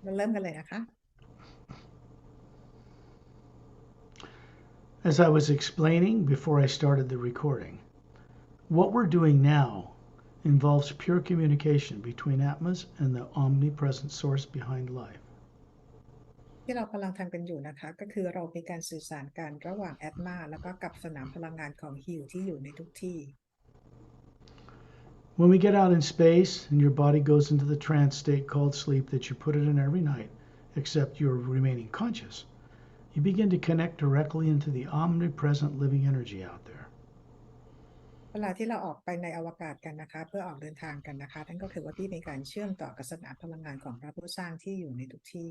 เราเริ่มกันเลยนะคะ As I was explaining before I started the recording, what we're doing now involves pure communication between Atmas and the omnipresent source behind life. ที่เรากำลังทำกันอยู่นะคะก็คือเรามีการสื่อสารกันระหว่างแอดมาแล้วก็กับสนามพลังงานของฮิวที่อยู่ในทุกที่ When we get out in space and your body goes into the trance state called sleep that you put it in every night, except you're remaining conscious, you begin to connect directly into the omnipresent living energy out there. เวลาที่เราออกไปในอวกาศกันนะคะเพื่อออกเดินทางกันนะคะนั่นก็คือว่าพี่มีการเชื่อมต่อกับสนามพลังงานของพระผู้สร้างที่อยู่ในทุกที่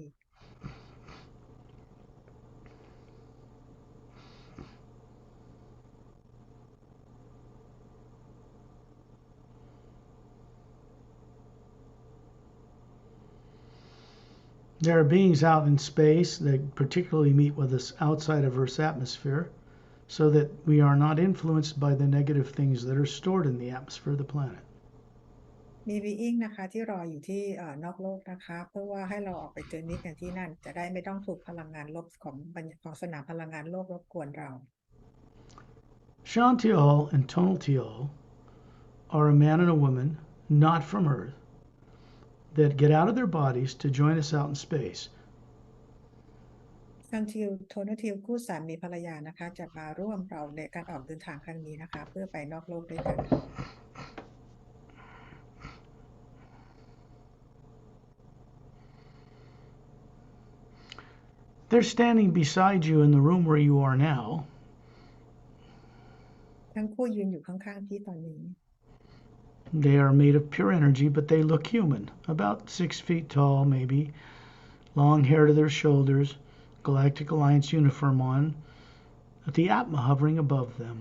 There are beings out in space that particularly meet with us outside of Earth's atmosphere so that we are not influenced by the negative things that are stored in the atmosphere of the planet. มีบีอิงนะคะที่รออยู่ที่นอกโลกนะคะเพื่อว่าให้เราออกไปเจอนิดกันที่นั่นจะได้ไม่ต้องถูกพลังงานลบของสนามพลังงานโลกรบกวนเรา Shantial and Tonaltial are a man and a woman, not from Earth, that get out of their bodies to join us out in space. ซันทิลโทนทิลคู่สามีภรรยานะคะจะมาร่วมเราในการออกเดินทางครั้งนี้นะคะเพื่อไปนอกโลกด้วยกัน They're standing beside you in the room where you are now. ทั้งคู่ยืนอยู่ข้างๆพี่ตอนนี้ They are made of pure energy, but they look human, about 6 feet tall, maybe, long hair to their shoulders, Galactic Alliance uniform on, with the Atma hovering above them.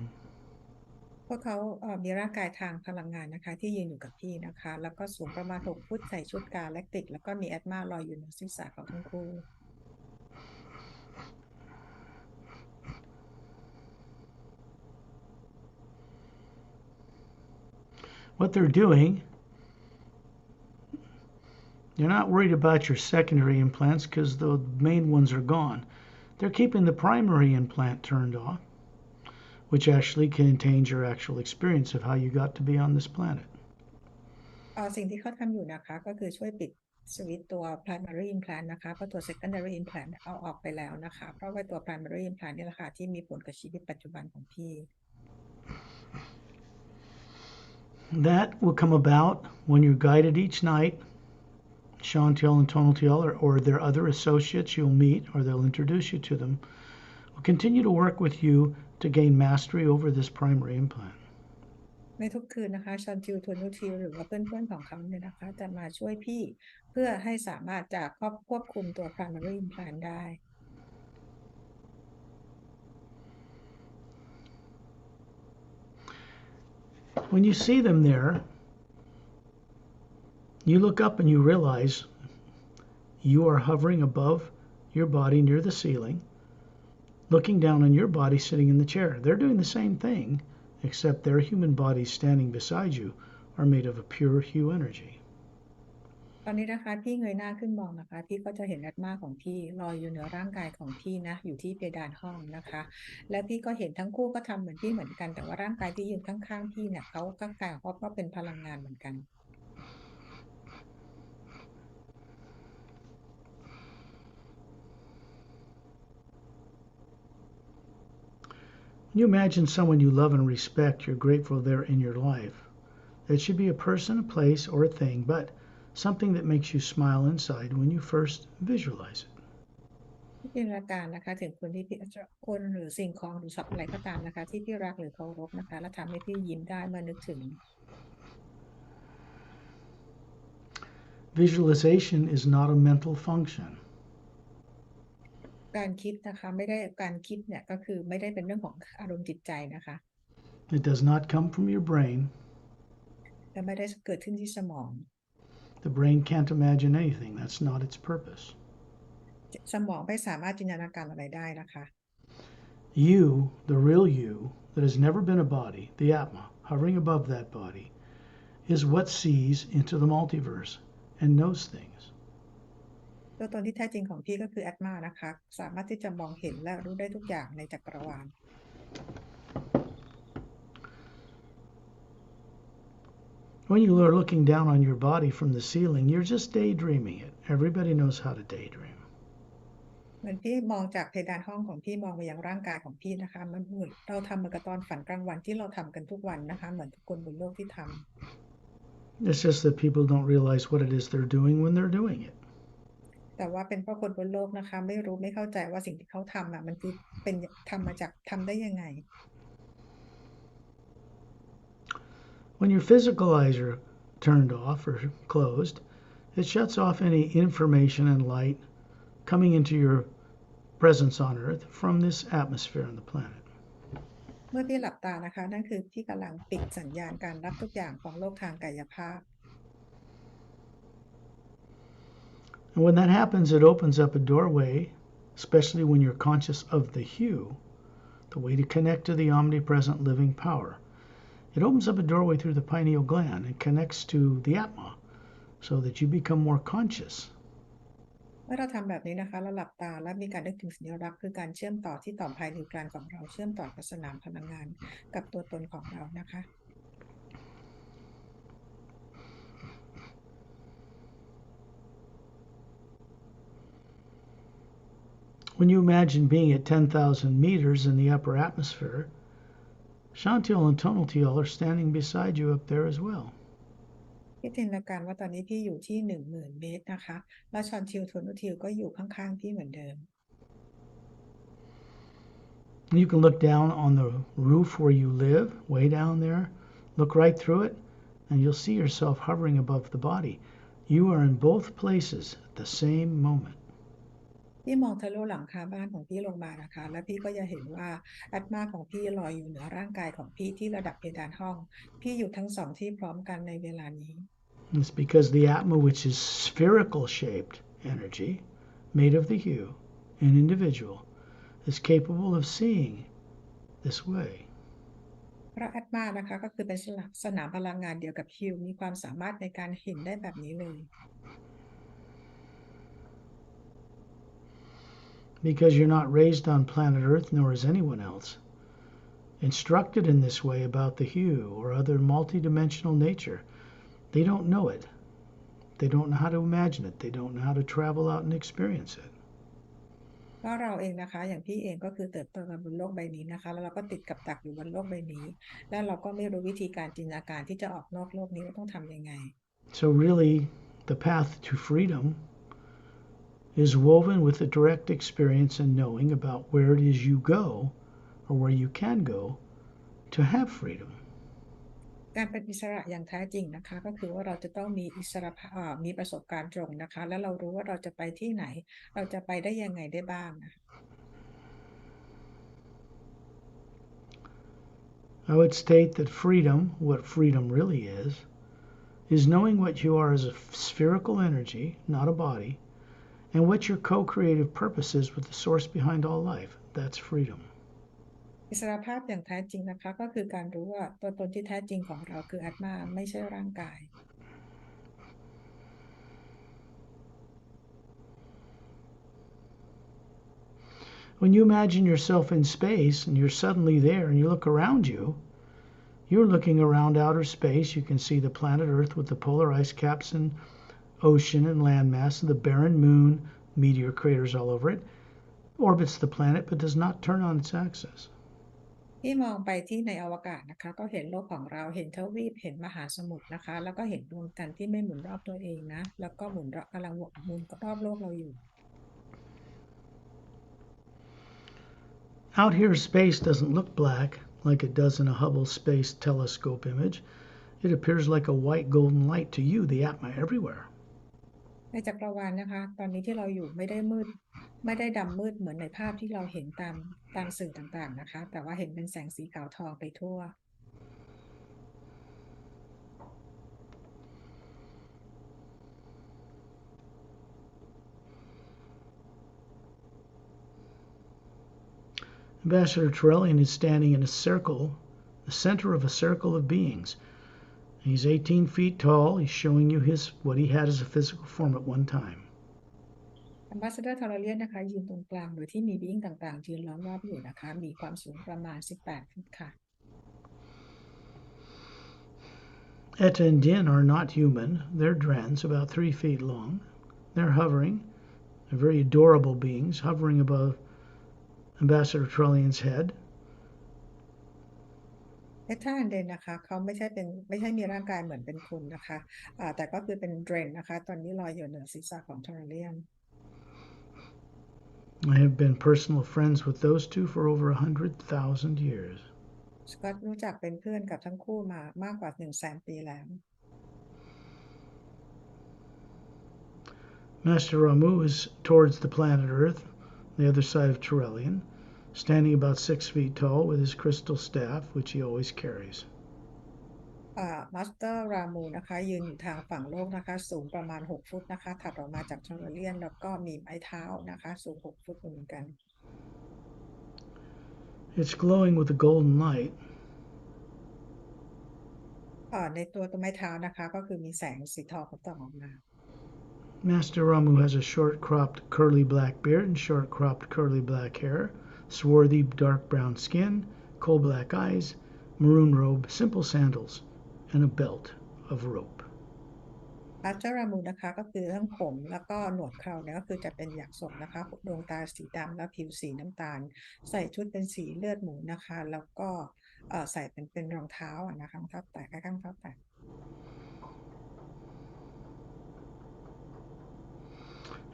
พวกเขามีร่างกายทางพลังงานนะคะที่ยืนอยู่กับพี่นะคะแล้วก็สูงประมาณ6 ฟุตใส่ชุดกาแล็กติกแล้วก็มีแอตมาลอยอยู่เหนือศีรษะของทั้งคู่ What they're doing, they're not worried about your secondary implants because the main ones are gone. They're keeping the primary implant turned off, which actually contains your actual experience of how you got to be on this planet. สิ่งที่เขาทำอยู่นะคะก็คือช่วยปิดสวิตช์ตัว primary implant นะคะเพราะตัว secondary implant เอาออกไปแล้วนะคะเพราะว่าตัว primary implant นี่แหละค่ะที่มีผลกับชีวิตปัจจุบันของพี่ That will come about when you're guided each night. Chantel and Tonaltiel or their other associates you'll meet or they'll introduce you to them will continue to work with you to gain mastery over this primary implant. ในทุกคืนนะคะชอนทิวทนูทิวหรือว่าเพื่อนๆของเขาเนี่ยนะคะจะมาช่วยพี่เพื่อให้สามารถจะควบคุมตัว primary implant ได้ When you see them there, you look up and you realize you are hovering above your body near the ceiling, looking down on your body sitting in the chair. They're doing the same thing, except their human bodies standing beside you are made of a pure hue energy. ตอนนี้นะคะพี่เงยหน้าขึ้นมองนะคะพี่ก็จะเห็นแอตมาของพี่ลอยอยู่เหนือร่างกายของพี่นะอยู่ที่เพดานห้องนะคะและพี่ก็เห็นทั้งคู่ก็ทำเหมือนพี่เหมือนกันแต่ว่าร่างกายที่ยืนข้างๆพี่เนี่ยเขาก็กลายก็เป็นพลังงานเหมือนกัน When you imagine someone you love and respect, you're grateful they're in your life. It should be a person, a place, or a thing, but something that makes you smile inside when you first visualize it. ที่จินตนาการนะคะถึงคนที่พี่คนหรือสิ่งของหรือสัตว์อะไรก็ตามนะคะที่พี่รักหรือเคารพนะคะและทำให้พี่ยิ้มได้เมื่อนึกถึง Visualization is not a mental function. การคิดนะคะไม่ได้การคิดเนี่ยก็คือไม่ได้เป็นเรื่องของอารมณ์จิตใจนะคะ It does not come from your brain. และไม่ได้เกิดขึ้นที่สมอง The brain can't imagine anything. That's not its purpose. สมองไม่สามารถจินตนาการอะไรได้นะคะ You, the real you, that has never been a body, the Atma, hovering above that body, is what sees into the multiverse and knows things. ตัวตนที่แท้จริงของพี่ก็คือแอตมานะคะสามารถที่จะมองเห็นและรู้ได้ทุกอย่างในจักรวาล When you are looking down on your body from the ceiling, you're just daydreaming it. Everybody knows how to daydream. เหมือนพี่มองจากเพดานห้องของพี่มองไปยังร่างกายของพี่นะคะมันเหมือนเราทำเหมือนกับตอนฝันกลางวันที่เราทำกันทุกวันนะคะเหมือนทุกคนบนโลกที่ทIt's just that people don't realize what it is they're doing when they're doing it. ำแต่ว่าเป็นเพราะคนบนโลกนะคะไม่รู้ไม่เข้าใจว่าสิ่งที่เขาทำมันคือเป็นทำมาจากทำได้ยังไง When your physical eyes are turned off or closed, it shuts off any information and light coming into your presence on Earth from this atmosphere on the planet. เมื่อพี่หลับตานะคะนั่นคือพี่กำลังปิดสัญญาณการรับทุกอย่างของโลกทางกายภาพ And when that happens, it opens up a doorway, especially when you're conscious of the hue, the way to connect to the omnipresent living power. It opens up a doorway through the pineal gland and connects to the Atma so that you become more conscious. เมื่อเราทำแบบนี้นะคะเราหลับตาและมีการนึกถึงสัญลักษณ์คือการเชื่อมต่อที่ต่อมภายในกลางของเราเชื่อมต่อกับสนามพลังงานกับตัวตนของเรานะคะ When you imagine being at 10,000 meters in the upper atmosphere, Chantil and Tonaltiel are standing beside you up there as well. พี่จินตนาการว่าตอนนี้พี่อยู่ที่10,000 เมตรนะคะแล้วชอนทิวโทนุทิวก็อยู่ข้างๆพี่เหมือนเดิม You can look down on the roof where you live, way down there, look right through it, and you'll see yourself hovering above the body. You are in both places at the same moment. พี่มองทะลุหลังคาบ้านของพี่ลงมานะคะแล้วพี่ก็จะเห็นว่าอัตมาของพี่ลอยอยู่เหนือร่างกายของพี่ที่ระดับเพดานห้องพี่อยู่ทั้งสองที่พร้อมกันในเวลานี้ It's because the Atma, which is spherical shaped energy, made of the hue, an individual, is capable of seeing this way. เพราะอัตมานะคะก็คือเป็นสนามพลังงานเดียวกับฮิวมีความสามารถในการเห็นได้แบบนี้เลย Because you're not raised on planet Earth, nor is anyone else, instructed in this way about the hue or other multidimensional nature. They don't know it. They don't know how to imagine it. They don't know how to travel out and experience it. ก็เราเองนะคะอย่างพี่เองก็คือเติบโตกันบนโลกใบนี้นะคะแล้วเราก็ติดกับดักอยู่บนโลกใบนี้แล้วเราก็ไม่รู้วิธีการจินตนาการที่จะออกนอกโลกนี้ว่าต้องทำยังไง So really, the path to freedom is woven with the direct experience and knowing about where it is you go or where you can go to have freedom. การเป็นอิสระอย่างแท้จริงนะคะก็คือว่าเราจะต้องมีอิสระมีประสบการณ์ตรงนะคะแล้วเรารู้ว่าเราจะไปที่ไหนเราจะไปได้ยังไงได้บ้างนะคะ I would state that freedom, what freedom really is knowing what you are as a spherical energy, not a body, and what your co-creative purpose is with the source behind all life. That's freedom. อิสรภาพอย่างแท้จริงนะคะก็คือการรู้ว่าตัวตนที่แท้จริงของเราคืออาตมาไม่ใช่ร่างกาย When you imagine yourself in space and you're suddenly there and you look around you, you're looking around outer space. You can see the planet Earth with the polar ice caps and ocean and landmass and the barren moon, meteor craters all over it. Orbits the planet but does not turn on its axis. ที่มองไปที่ในอวกาศนะคะก็เห็นโลกของเราเห็นทวีปเห็นมหาสมุทรนะคะแล้วก็เห็นดวงจันทร์ที่ไม่หมุนรอบตัวเองนะแล้วก็หมุนรอบกำลังหมุนรอบโลกเราอยู่ Out here, space doesn't look black like it does in a Hubble Space Telescope image. It appears like a white golden light to you, the Atma, everywhere. ในจักรวาลนะคะตอนนี้ที่เราอยู่ไม่ได้มืดไม่ได้ดำมืดเหมือนในภาพที่เราเห็นตามสื่อต่างๆนะคะแต่ว่าเห็นเป็นแสงสีขาวทองไปทั่ว Ambassador Trellian is standing in a circle, the center of a circle of beings. He's 18 feet tall. He's showing you what he had as a physical form at one time. Ambassador Tauralian นะคะยืนตรงกลางโดยที่มีบีอิงต่างๆยืนล้อมรอบอยู่นะคะมีความสูงประมาณ18ฟุตค่ะ Etta and Din are not human. They're drens, about 3 feet long. They're hovering. They're very adorable beings, hovering above Ambassador Trullian's head. เอธาอันเดนนะคะเขาไม่ใช่มีร่างกายเหมือนเป็นคนนะคะแต่ก็คือเป็นเดรนนะคะตอนนี้ลอยอยู่เหนือศีรษะของทอร์เรียน I have been personal friends with those two for over 100,000 years. สกอตรู้จักเป็นเพื่อนกับทั้งคู่มามากกว่า100,000 ปีแล้ว Master Ramu is towards the planet Earth, the other side of Turelian, standing about 6 feet tall with his crystal staff, which he always carries. มาสเตอร์รามูนะคะยืนอยู่ทางฝั่งโลกนะคะสูงประมาณ6 ฟุตนะคะถัดออกมาจากทอร์เรียนแล้วก็มีไม้เท้านะคะสูง6 ฟุตเหมือนกัน It's glowing with a golden light. ในตัวไม้เท้านะคะก็คือมีแสงสีทองส่องออกมา Master Ramu has a short cropped curly black beard and short cropped curly black hair, swarthy dark brown skin, coal black eyes, maroon robe, simple sandals, and a belt of rope. อาจารามูนะคะก็คือทั้งผมแล้วก็หนวดเคราเนี่ยก็คือจะเป็นหยักษ์ศกนะคะดวงตาสีดำและผิวสีน้ำตาลใส่ชุดเป็นสีเลือดหมูนะคะแล้วก็ใส่เป็นรองเท้านะคะรองเท้าแตะข้างเท้าแตะ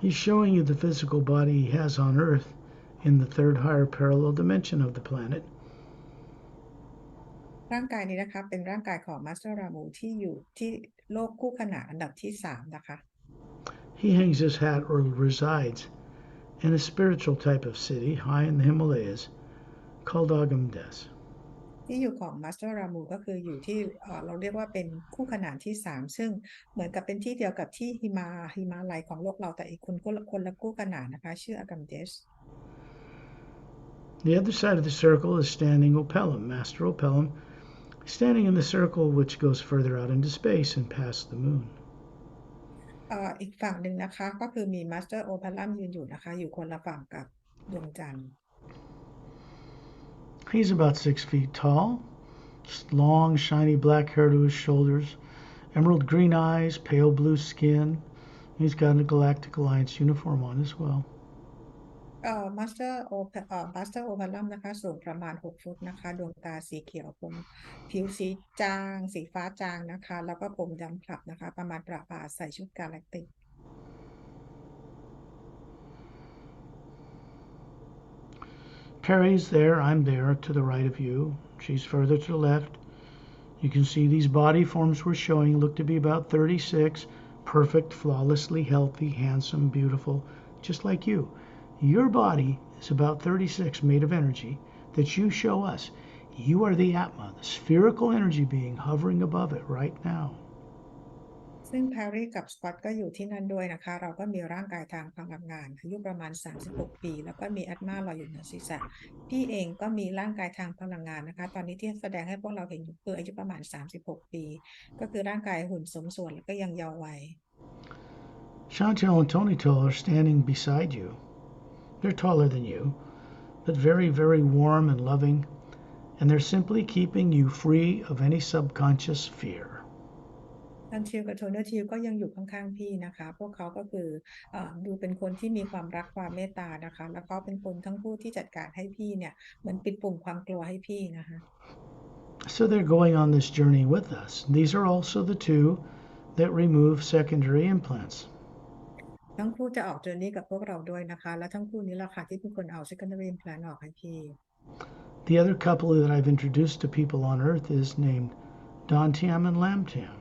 He's showing you the physical body he has on Earth in the third higher parallel dimension of the planet. ร่างกายนี้นะคะเป็นร่างกายของมาสเตอร์รามูที่อยู่ที่โลกคู่ขนานอันดับที่3นะคะ He hangs his hat or resides in a spiritual type of city high in the Himalayas called Agamdes. ที่อยู่ของมาสเตอร์รามูก็คืออยู่ที่เราเรียกว่าเป็นคู่ขนานที่3ซึ่งเหมือนกับเป็นที่เดียวกับที่หิมาลัยของโลกเราแต่อีกคนละคู่ขนานนะคะชื่ออากัมเดส The other side of the circle is standing Opelum, Master Opelum, standing in the circle which goes further out into space and past the moon. อีกฝั่งหนึ่งนะคะก็คือมีมาสเตอร์โอพาลัมยืนอยู่นะคะอยู่คนละฝั่งกับดวงจันทร์ He's about 6 feet tall, long, shiny black hair to his shoulders, emerald green eyes, pale blue skin. He's got a Galactic Alliance uniform on as well. มาสเตอร์โอพาลัมนะคะสูงประมาณ6 ฟุตนะคะดวงตาสีเขียวผมผิวสีจางสีฟ้าจางนะคะแล้วก็ผมดำคลับนะคะประมาณประบาใส่ชุดกาแล็กติก Perry's there, I'm there to the right of you. She's further to the left. You can see these body forms we're showing look to be about 36, perfect, flawlessly healthy, handsome, beautiful, just like you. Your body is about 36 made of energy that you show us. You are the Atma, the spherical energy being hovering above it right now. ซึ่งแพรรี่กับสกอตก็อยู่ที่นั่นด้วยนะคะเราก็มีร่างกายทางพลังงานอายุประมาณ36 ปีแล้วก็มีแอตมาลอยอยู่เหนือศีรษะพี่เองก็มีร่างกายทางพลังงานนะคะตอนนี้ที่แสดงให้พวกเราเห็นอยู่คืออายุประมาณ36 ปีก็คือร่างกายหุ่นสมส่วนแล้วก็ยังเยาว์วัย Chantel and Tonito are standing beside you. They're taller than you, but very, very warm and loving, and they're simply keeping you free of any subconscious fear. ทันทิวกับโทเนอร์ทิวก็ยังอยู่ข้างๆพี่นะคะพวกเขาก็คือดูเป็นคนที่มีความรักความเมตตานะคะแล้วก็เป็นคนทั้งคู่ที่จัดการให้พี่เนี่ยเหมือนปิดปุ่มความกลัวให้พี่นะคะ So they're going on this journey with us. These are also the two that remove secondary implants. ทั้งคู่จะออกเจอร์นี่กับพวกเราด้วยนะคะและทั้งคู่นี้แหละค่ะที่เป็นคนเอา secondary implant ออกให้พี่ The other couple that I've introduced to people on Earth is named Dantiam and Lamtiam.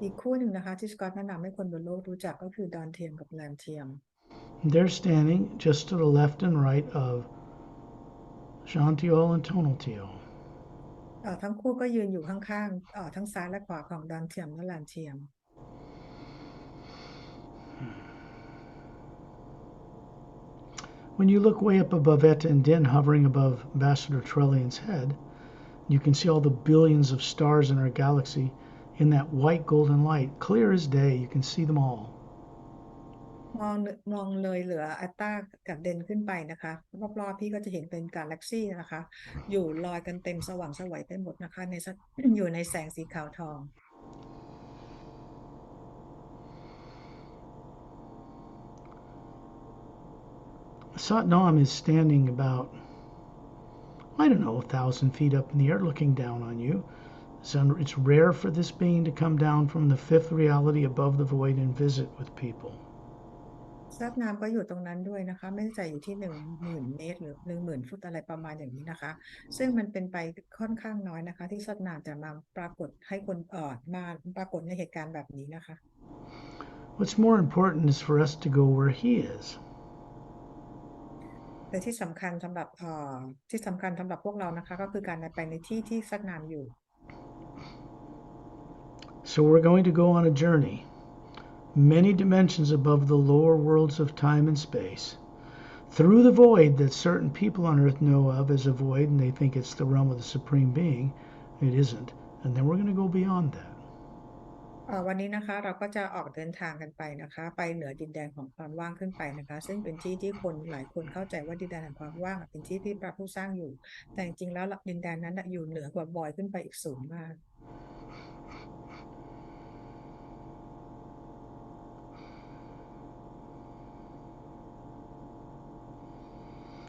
อีกคู่หนึ่งนะคะที่สกอตแนะนำให้คนบนโลกรู้จักก็คือดอนเทียมกับแลมเทียม They're standing just to the left and right of Shantiol and Tonaltiol. ทั้งคู่ก็ยืนอยู่ข้างๆทั้งซ้ายและขวาของดอนเทียมและแลมเทียม When you look way up above Etta and Din hovering above Ambassador Trellian's head, you can see all the billions of stars in our galaxy in that white golden light. Clear as day, you can see them all. มองเลยเหลืออัลตรากับเดนขึ้นไปนะคะรอบๆพี่ก็จะเห็นเป็นกาแล็กซี่นะคะอยู่ลอยกันเต็มสว่างไสวยไปหมดนะคะอยู่ในแสงสีขาวทอง Satnam is standing about, I don't know, 1,000 feet up in the air looking down on you. It's rare for this being to come down from the fifth reality above the void and visit with people. ซับน้ำก็อยู่ตรงนั้นด้วยนะคะไม่ได้ใจอยู่ที่10,000 เมตรหรือ10,000 ฟุตอะไรประมาณอย่างนี้นะคะซึ่งมันเป็นไปค่อนข้างน้อยนะคะที่ซับน้ำจะมาปรากฏให้คนมาปรากฏในเหตุการณ์แบบนี้นะคะ What's more important is for us to go where He is. แต่ที่สำคัญสำหรับพวกเรานะคะก็คือการไปในที่ที่ซับน้ำอยู่ So we're going to go on a journey, many dimensions above the lower worlds of time and space, through the void that certain people on earth know of as a void and they think it's the realm of the Supreme Being. It isn't. And then we're going to go beyond that. วันนี้นะคะเราก็จะออกเดินทางกันไปนะคะไปเหนือดินแดนของความว่างขึ้นไปนะคะซึ่งเป็นที่ที่คนหลายคนเข้าใจว่าดินแดนแห่งความว่างเป็นที่ที่พระผู้สร้างอยู่แต่จริงๆแล้วดินแดนนั้นอยู่เหนือกว่าบอยขึ้นไปอีกสูงมาก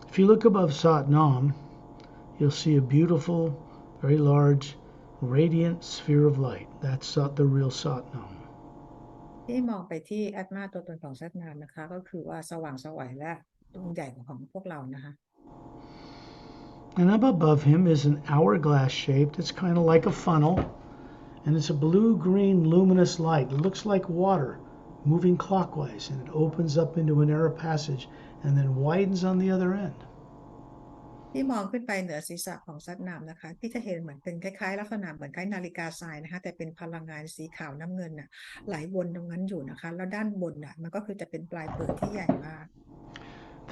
If you look above Satnam, you'll see a beautiful, very large, radiant sphere of light. That's the real Satnam. ที่มองไปที่แอตมาตัวตนของซัตนามนะคะก็คือว่าสว่างไสวและดวงใหญ่ของพวกเรานะคะ And up above him is an hourglass shape that's kind of like a funnel. And it's a blue-green luminous light. It looks like water moving clockwise. And it opens up into a narrow passage and then widens on the other end. ที่มองขึ้นไปเหนือศีรษะของซัตนามนะคะที่จะเห็นเหมือนเป็นคล้ายๆลักษณะเหมือนคล้ายนาฬิกาทรายนะคะแต่เป็นพลังงานสีขาวน้ำเงินน่ะไหลวนตรงนั้นอยู่นะคะแล้วด้านบนน่ะมันก็คือจะเป็นปลายเปิดที่ใหญ่มาก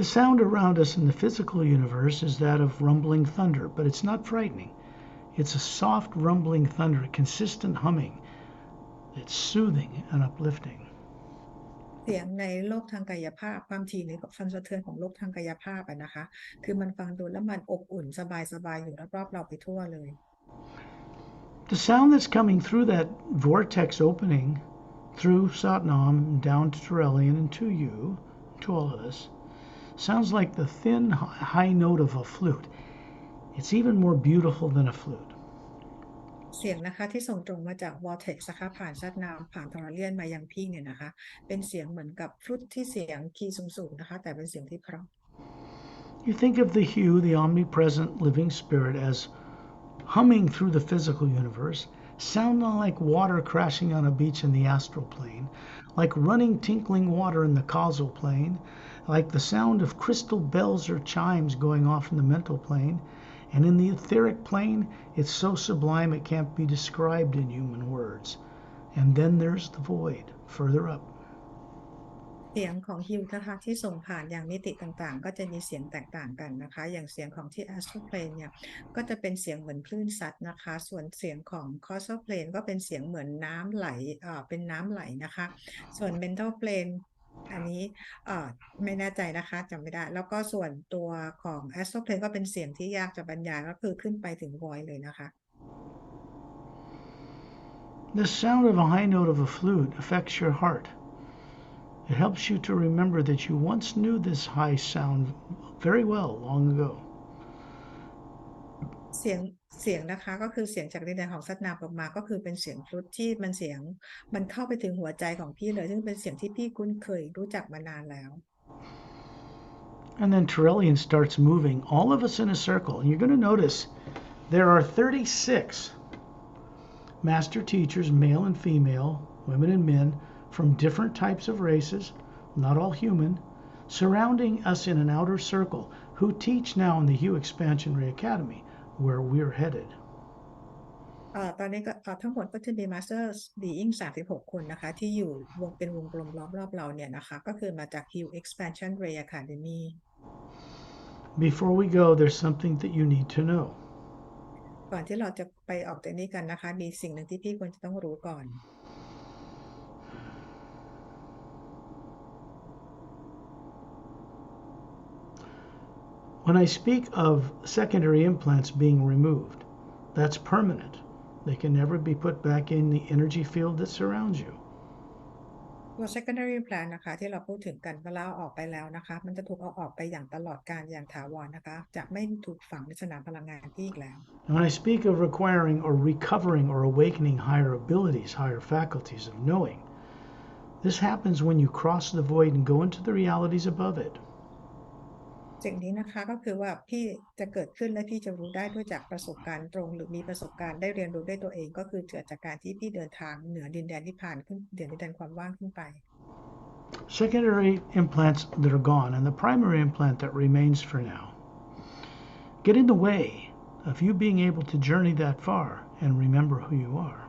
The sound around us in the physical universe is that of rumbling thunder, but it's not frightening. It's a soft rumbling thunder, consistent humming. It's soothing and uplifting. เสียงในโลกทางกายภาพความถี่ในความสะเทือนของโลกทางกายภาพอะนะคะคือมันฟังดูแล้วมันอบอุ่นสบายๆอยู่รอบๆเราไปทั่วเลย The sound that's coming through that vortex opening, through Satnam, down to Turelian, and to you, to all of us, sounds like the thin, high note of a flute. It's even more beautiful than a flute. เสียงนะคะที่ส่งตรงมาจาก vortex นะคะผ่านซัดนามผ่านทอร์เรียนมายังพี่เนี่ยนะคะเป็นเสียงเหมือนกับฟลุตที่เสียงคีย์สูงๆนะคะแต่เป็นเสียงที่เพราะ You think of the hue, the omnipresent living spirit, as humming through the physical universe, sounding like water crashing on a beach in the astral plane, like running, tinkling water in the causal plane, like the sound of crystal bells or chimes going off in the mental plane. And in the etheric plane, it's so sublime it can't be described in human words. And then there's the void, further up. เสียงของฮิวนะคะที่ส่งผ่านอย่างมิติต่างๆก็จะมีเสียงแตกต่างกันนะคะอย่างเสียงของที่ astral plane เนี่ยก็จะเป็นเสียงเหมือนคลื่นซัดนะคะส่วนเสียงของ causal plane ก็เป็นเสียงเหมือนน้ำไหลเป็นน้ำไหลนะคะส่วน mental plane อันนี้ไม่แน่ใจนะคะจำไม่ได้แล้วก็ส่วนตัวของ astral plane ก็เป็นเสียงที่ยากจะบรรยายก็คือขึ้นไปถึง void เลยนะคะ The sound of a high note of a flute affects your heart. It helps you to remember that you once knew this high sound very well long ago. เสียงเสียงนะคะก็คือเสียงจากดินแดนของซัตนามออกมาก็คือเป็นเสียงฟลุตที่มันเสียงมันเข้าไปถึงหัวใจของพี่เลยซึ่งเป็นเสียงที่พี่คุ้นเคยรู้จักมานานแล้ว And then Turelian starts moving, all of us in a circle. And you're going to notice there are 36 master teachers, male and female, women and men, from different types of races, not all human, surrounding us in an outer circle, who teach now in the Hue Expansion Ray Academy, where we're headed. ตอนนี้ก็ทั้งหมดก็จะมีมาสเตอร์บีอิง36 คนนะคะที่อยู่เป็นวงกลมล้อมรอบเราเนี่ยนะคะก็คือมาจาก Hue Expansion Ray Academy Before we go, there's something that you need to know. ก่อนที่เราจะไปออกจากนี้กันนะคะมีสิ่งหนึ่งที่พี่ควรจะต้องรู้ก่อน When I speak of secondary implants being removed, that's permanent. They can never be put back in the energy field that surrounds you. ตัว secondary plan นะคะที่เราพูดถึงกันเวลาเอาออกไปแล้วนะคะมันจะถูกเอาออกไปอย่างตลอดกาลอย่างถาวรนะคะจะไม่ถูกฝังในสนามพลังงานที่อีกแล้ว And when I speak of requiring or recovering or awakening higher abilities, higher faculties of knowing, this happens when you cross the void and go into the realities above it. สิ่งนี้นะคะก็คือว่าพี่จะเกิดขึ้นและพี่จะรู้ได้ด้วยจากประสบการณ์ตรงหรือมีประสบการณ์ได้เรียนรู้ด้วยตัวเองก็คือเกิดจากการที่พี่เดินทางเหนือดินแดนที่ผ่านขึ้นเหนือดินแดนความว่างขึ้นไป Secondary implants that are gone and the primary implant that remains for now get in the way of you being able to journey that far and remember who you are.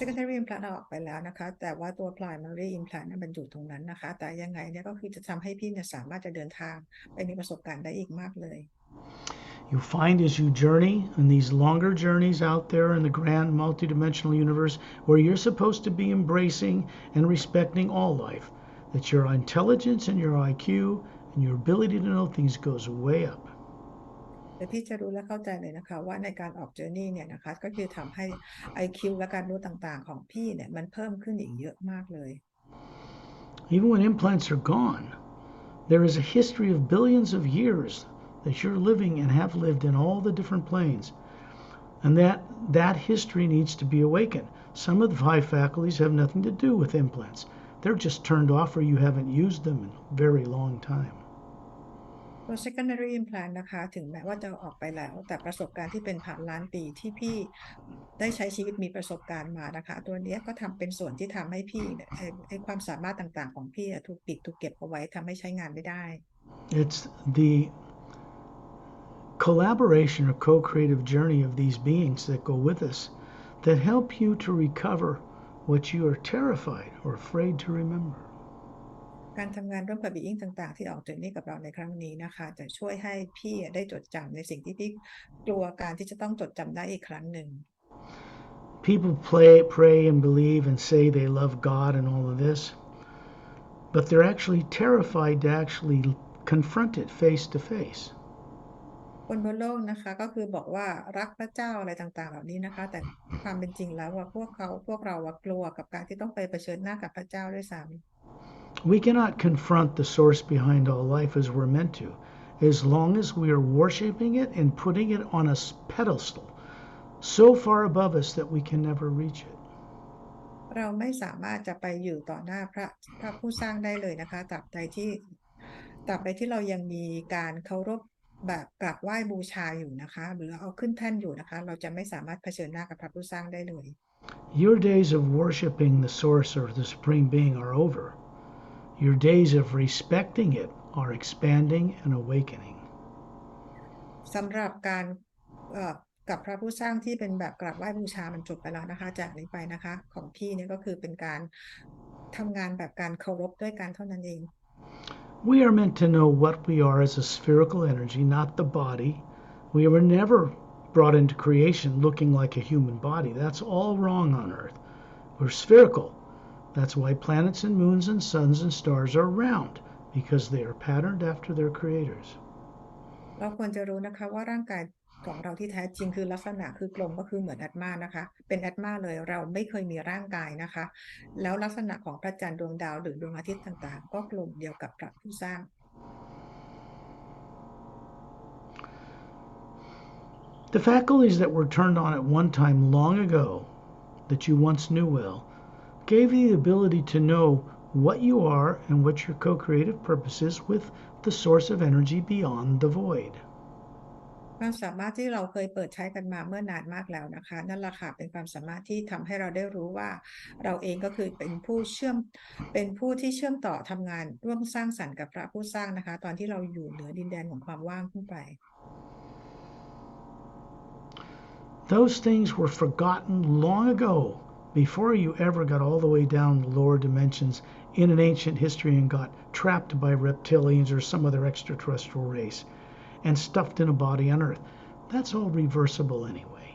secondary implant ออกไปแล้วนะคะแต่ว่าตัว primary implant มันอยู่ตรงนั้นนะคะแต่ยังไงเนี่ยก็คือจะทำให้พี่เนี่ยสามารถจะเดินทางไปมีประสบการณ์ได้อีกมากเลย You find as you journey in these longer journeys out there in the grand multidimensional universe where you're supposed to be embracing and respecting all life, that your intelligence and your IQ and your ability to know things goes way up. แต่พี่จะรู้และเข้าใจเลยนะคะว่าในการออก journey เนี่ยนะคะก็คือทำให้ IQ และการรู้ต่างๆของพี่เนี่ยมันเพิ่มขึ้นอีกเยอะมากเลย Even when implants are gone, there is a history of billions of years that you're living and have lived in all the different planes. And that history needs to be awakened. Some of the five faculties have nothing to do with implants. They're just turned off or you haven't used them in a very long time. ตัว secondary implant นะคะถึงแม้ว่าจะออกไปแล้วแต่ประสบการณ์ที่เป็นผ่านล้านปีที่พี่ได้ใช้ชีวิตมีประสบการณ์มานะคะตัวนี้ก็ทำเป็นส่วนที่ทำให้พี่เนี่ยไอ้ความสามารถต่างๆของพี่ถูกปิดถูกเก็บเอาไว้ทำให้ใช้งานไม่ได้ It's the collaboration or co-creative journey of these beings that go with us that help you to recover what you are terrified or afraid to remember. การทำงานร่วมกับ being ต่างๆที่ออกจากนี้กับเราในครั้งนี้นะคะจะช่วยให้พี่ได้จดจำในสิ่งที่พี่กลัวการที่จะต้องจดจำได้อีกครั้งหนึ่ง People pray and believe and say they love God and all of this, but they're actually terrified to actually confront it face to face. คนบนโลกนะคะก็คือบอกว่ารักพระเจ้าอะไรต่างๆเหล่านี้นะคะแต่ความเป็นจริงแล้วว่าพวกเรากลัวกับการที่ต้องไปเผชิญหน้ากับพระเจ้าด้วยซ้ำ We cannot confront the source behind all life as we're meant to, as long as we are worshiping it and putting it on a pedestal so far above us that we can never reach it. เราไม่สามารถจะไปอยู่ต่อหน้าพระผู้สร้างได้เลยนะคะตราบใดที่เรายังมีการเคารพแบบกราบไหว้บูชาอยู่นะคะหรือเอาขึ้นแท่นอยู่นะคะเราจะไม่สามารถเผชิญหน้ากับพระผู้สร้างได้เลย Your days of worshiping the source or the supreme being are over. Your days of respecting it are expanding and awakening. สำหรับการกับพระผู้สร้างที่เป็นแบบกราบไหว้บูชามันจบไปแล้วนะคะจากนี้ไปนะคะของพี่เนี่ยก็คือเป็นการทำงานแบบการเคารพด้วยกันเท่านั้นเอง We are meant to know what we are as a spherical energy, not the body. We were never brought into creation looking like a human body. That's all wrong on Earth. We're spherical. That's why planets and moons and suns and stars are round, because they are patterned after their creators. เราควรจะรู้นะคะว่าร่างกายของเราที่แท้จริงคือลักษณะคือกลมก็คือเหมือนแอตมานะคะเป็นแอตมาเลยเราไม่เคยมีร่างกายนะคะแล้วลักษณะของพระจันทร์ดวงดาวหรือดวงอาทิตย์ต่างๆก็กลมเดียวกับพระผู้สร้าง The faculties that were turned on at one time long ago, that you once knew well, gave you the ability to know what you are and what your co-creative purpose is with the source of energy beyond the void. ความสามารถที่เราเคยเปิดใช้กันมาเมื่อนานมากแล้วนะคะนั่นแหละค่ะเป็นความสามารถที่ทำให้เราได้รู้ว่าเราเองก็คือเป็นผู้ที่เชื่อมต่อทำงานร่วมสร้างสรรค์กับพระผู้สร้างนะคะตอนที่เราอยู่เหนือดินแดนของความว่างขึ้นไป Those things were forgotten long ago, before you ever got all the way down the lower dimensions in an ancient history and got trapped by reptilians or some other extraterrestrial race and stuffed in a body on Earth. That's all reversible anyway.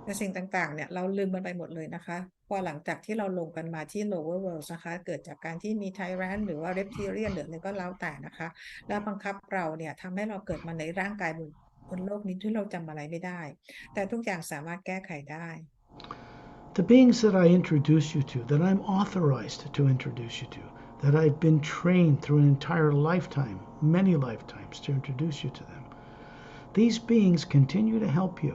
แต่ แต่สิ่งต่างๆเนี่ยเราลืมมันไปหมดเลยนะคะพอหลังจากที่เราลงกันมาที่ lower world นะคะเกิดจากการที่มี tyrant หรือว่า reptilian หรืออะไรก็แล้วแต่นะคะแล้วบังคับเราเนี่ยทำให้เราเกิดมาในร่างกายบนโลกนี้ที่เราจำอะไรไม่ได้แต่ทุกอย่างสามารถแก้ไขได้ The beings that I introduce you to, that I'm authorized to introduce you to, that I've been trained through an entire lifetime, many lifetimes, to introduce you to them, these beings continue to help you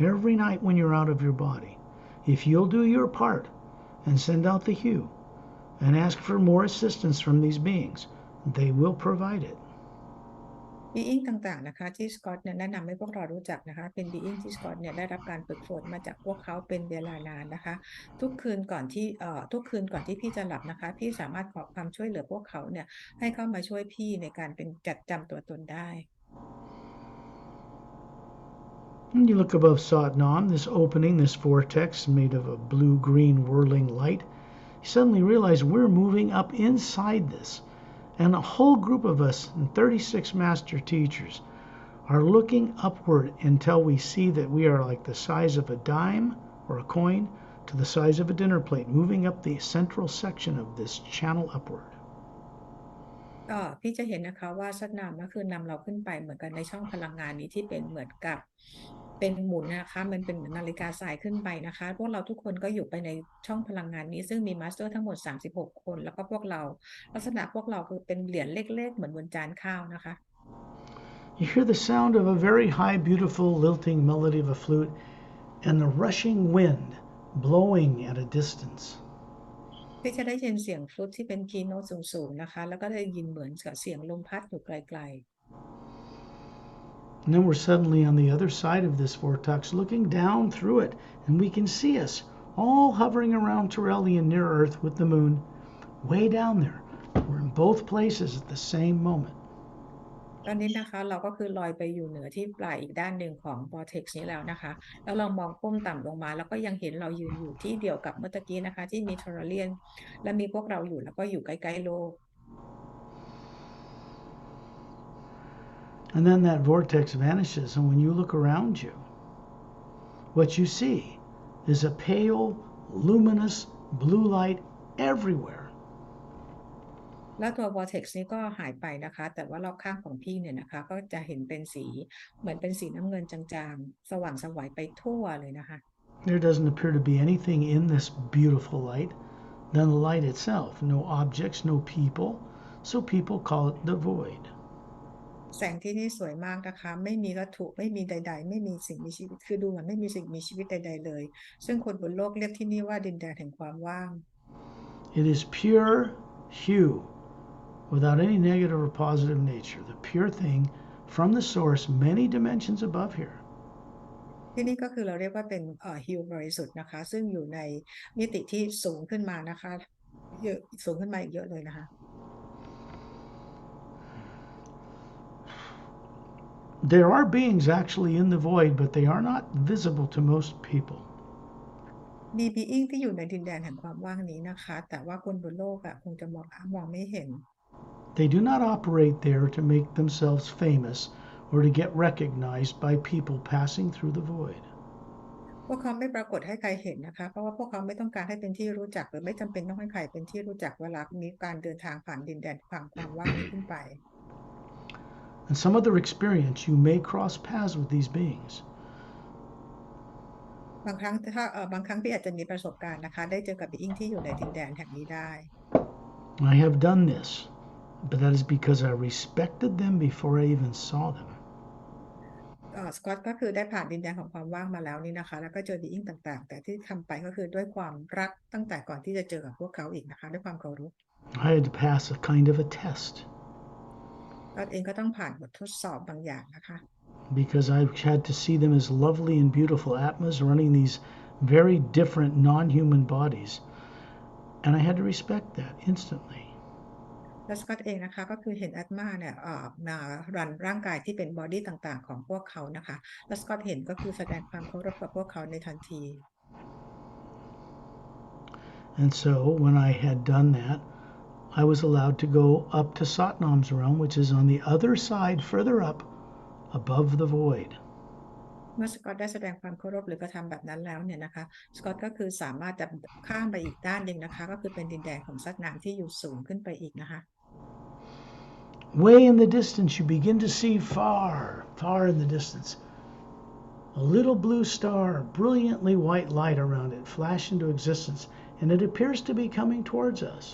every night when you're out of your body. If you'll do your part and send out the hue and ask for more assistance from these beings, they will provide it. being ต่างๆนะคะที่สกอตเนี่ยแนะนำให้พวกเรารู้จักนะคะเป็น being ที่สกอตเนี่ยได้รับการฝึกฝนมาจากพวกเขาเป็นเวลานานนะคะทุกคืนก่อนที่พี่จะหลับนะคะพี่สามารถขอความช่วยเหลือพวกเขาเนี่ยให้เข้ามาช่วยพี่ในการเป็นจัดจำตัวตนได้ And you look above Satnam, this opening, this vortex made of a blue-green whirling light. You suddenly realize we're moving up inside this. And a whole group of us, and 36 master teachers, are looking upward until we see that we are like the size of a dime or a coin to the size of a dinner plate, moving up the central section of this channel upward. ก็พี่จะเห็นนะคะว่าชัดนำก็คือนำเราขึ้นไปเหมือนกันในช่องพลังงานนี้ที่เป็นเหมือนกับเป็นหมุนนะคะมันเป็นเหมือนนาฬิกาทรายขึ้นไปนะคะพวกเราทุกคนก็อยู่ไปในช่องพลังงานนี้ซึ่งมีมาสเตอร์ทั้งหมด36คนแล้วก็พวกเราลักษณะพวกเราคือเป็นเหรียญเล็กๆเหมือนบนจานข้าวนะคะ You hear the sound of a very high, beautiful, lilting melody of a flute and the rushing wind blowing at a distance. พี่จะได้ยินเสียงฟลุตที่เป็นคีย์โน้ตสูงๆนะคะแล้วก็ได้ยินเหมือนกับเสียงลมพัดอยู่ไกล And then we're suddenly on the other side of this vortex, looking down through it, and we can see us all hovering around Torellian near Earth with the moon, way down there. We're in both places at the same moment. ๆตอนนี้นะคะเราก็คือลอยไปอยู่เหนือที่ปลายอีกด้านหนึ่งของ vortex นี้แล้วนะคะแล้วเรามองก้มต่ำลงมาแล้วก็ยังเห็นเรายืนอยู่ที่เดียวกับเมื่อกี้นะคะที่มี Tauralian และมีพวกเราอยู่แล้วก็อยู่ใกล้ๆโลก And then that vortex vanishes, and when you look around you, what you see is a pale, luminous blue light everywhere. แล้วตัว vortex นี้ก็หายไปนะคะแต่ว่ารอบข้างของพี่เนี่ยนะคะก็จะเห็นเป็นสีเหมือนเป็นสีน้ำเงินจางๆสว่างไสวไปทั่วเลยนะคะ There doesn't appear to be anything in this beautiful light than the light itself. No objects, no people. So people call it the void. แสงที่นี่สวยมากนะคะไม่มีวัตถุไม่มีใดๆไม่มีสิ่งมีชีวิตคือดูเหมือนไม่มีสิ่งมีชีวิตใดๆเลยซึ่งคนบนโลกเรียกที่นี่ว่าดินแดนแห่งความว่าง It is pure hue without any negative or positive nature. The pure thing from the source many dimensions above here. ที่นี่ก็คือเราเรียกว่าเป็นฮิวบริสุทธิ์นะคะซึ่งอยู่ในมิติที่สูงขึ้นมานะคะเยอะสูงขึ้นมาอีกเยอะเลยนะคะ There are beings actually in the void, but they are not visible to most people. มี being ที่อยู่ในดินแดนแห่งความว่างนี้นะคะแต่ว่าคนบนโลกคงจะมองไม่เห็น They do not operate there to make themselves famous or to get recognized by people passing through the void. พวกเขาไม่ปรากฏให้ใครเห็นนะคะเพราะว่าพวกเขาไม่ต้องการให้เป็นที่รู้จักหรือไม่จำเป็นต้องให้ใครเป็นที่รู้จักเวลามีการเดินทางผ่านดินแดนผ่านความว่างนี้ขึ้นไป And some other experience you may cross paths with these beings. บางครั้งพี่อาจจะมีประสบการณ์นะคะได้เจอกับ being ที่อยู่ในดินแดนแห่งนี้ได้ I have done this, but that is because I respected them before I even saw them. สกอตก็คือได้ผ่านดินแดนของความว่างมาแล้วนี่นะคะแล้วก็เจอ being ต่างๆแต่ที่ทำไปก็คือด้วยความรักตั้งแต่ก่อนที่จะเจอกับพวกเขาอีกนะคะด้วยความเคารพ I had to pass a kind of a test ก็เองก็ต้องผ่านบททดสอบบางอย่างนะคะ because I had to see them as lovely and beautiful Atmas running these very different non-human bodies, and I had to respect that instantly. แล้วสกอตเองนะคะก็คือเห็นแอตมาเนี่ยมารันร่างกายที่เป็นบอดี้ต่างๆของพวกเขานะคะแล้วสกอตเห็นก็คือแสดงความเคารพกับพวกเขาในทันที And so when I had done that, I was allowed to go up to Satnam's realm, which is on the other side, further up, above the void. เมื่อสกอตได้แสดงความเคารพหรือกระทำแบบนั้นแล้วเนี่ยนะคะสกอตก็คือสามารถจะข้ามไปอีกด้านหนึ่งนะคะก็คือเป็นดินแดนของสัตว์น้ำที่อยู่สูงขึ้นไปอีกนะคะ Way in the distance, you begin to see far, far in the distance, a little blue star, brilliantly white light around it, flash into existence, and it appears to be coming towards us.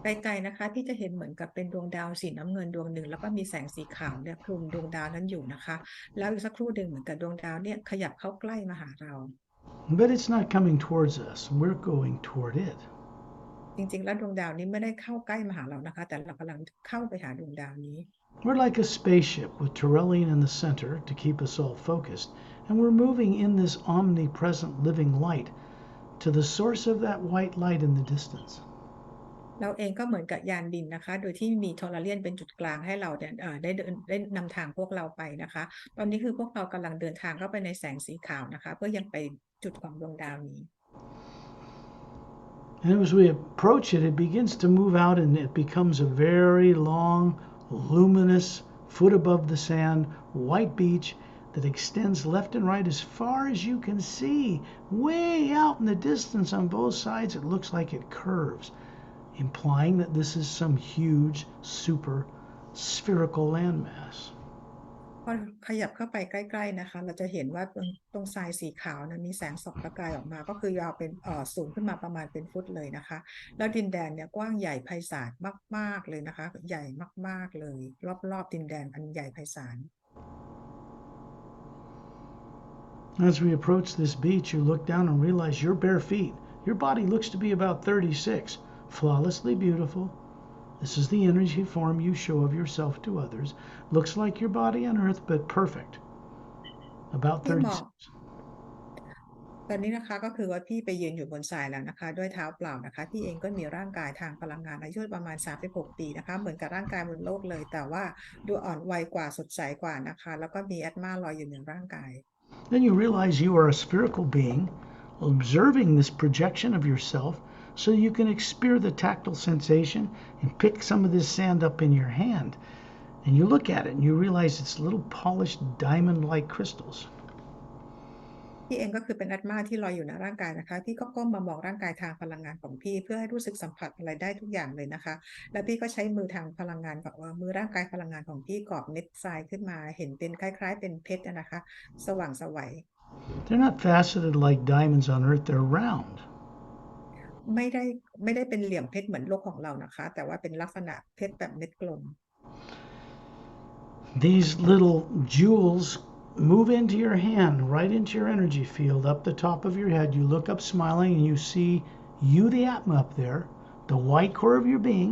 ไกลๆนะคะพี่จะเห็นเหมือนกับเป็นดวงดาวสีน้ำเงินดวงหนึ่งแล้วก็มีแสงสีขาวเนี่ยคลุมดวงดาวนั้นอยู่นะคะแล้วอีกสักครู่หนึ่งเหมือนกับดวงดาวเนี่ยขยับเข้าใกล้มาหาเรา But it's not coming towards us, we're going toward it. จริงๆแล้วดวงดาวนี้ไม่ได้เข้าใกล้มาหาเรานะคะแต่เรากำลังเข้าไปหาดวงดาวนี้ We're like a spaceship with Tyrrellian in the center to keep us all focused, and we're moving in this omnipresent living light to the source of that white light in the distance. เราเองก็เหมือนกับยานบินนะคะโดยที่มีโทรเลียนเป็นจุดกลางให้เราได้เดินได้นำทางพวกเราไปนะคะตอนนี้คือพวกเรากำลังเดินทางเข้าไปในแสงสีขาวนะคะเพื่อยังไปจุดของดวงดาวนี้ And as we approach it, it begins to move out and it becomes a very long, luminous, foot above the sand, white beach that extends left and right as far as you can see. Way out in the distance on both sides, it looks like it curves, implying that this is some huge, super spherical landmass. พอขยับเข้าไปใกล้ๆนะคะเราจะเห็นว่าตรงทรายสีขาวนะมีแสงส่องประกายออกมาก็คือยาวเป็นสูงขึ้นมาประมาณเป็นฟุตเลยนะคะแล้วดินแดนเนี่ยกว้างใหญ่ไพศาลมากๆเลยนะคะใหญ่มากๆเลยรอบๆดินแดนอันใหญ่ไพศาล As we approach this beach, you look down and realize your bare feet. Your body looks to be about 36, flawlessly beautiful. This is the energy form you show of yourself to others. Looks like your body on earth, but perfect. About พี่มอง 36. ตอนนี้นะคะก็คือว่าพี่ไปยืนอยู่บนทรายแล้วนะคะด้วยเท้าเปล่านะคะพี่เองก็มีร่างกายทางพลังงานอายุประมาณ36ปีนะคะเหมือนกับร่างกายบนโลกเลยแต่ว่าดูอ่อนวัยกว่าสดใสกว่านะคะแล้วก็มีแอตมาลอยอยู่ในร่างกาย Then you realize you are a spherical being, observing this projection of yourself so you can experience the tactile sensation and pick some of this sand up in your hand. And you look at it and you realize it's little polished diamond-like crystals. พี่เองก็คือเป็นแอตมาที่ลอยอยู่ในร่างกายนะคะพี่ก็ก้มมามองร่างกายทางพลังงานของพี่เพื่อให้รู้สึกสัมผัสอะไรได้ทุกอย่างเลยนะคะแล้วพี่ก็ใช้มือทางพลังงานกับมือร่างกายพลังงานของพี่กรอบเม็ดทรายขึ้นมาเห็นเป็นคล้ายๆเป็นเพชรนะคะสว่างไสว They're not faceted like diamonds on earth, they're round. ไม่ได้เป็นเหลี่ยมเพชรเหมือนโลกของเรานะคะแต่ว่าเป็นลักษณะเพชรแบบเม็ดกลม These little jewels move into your hand, right into your energy field, up the top of your head. You look up smiling and you see you, the Atma, up there, the white core of your being,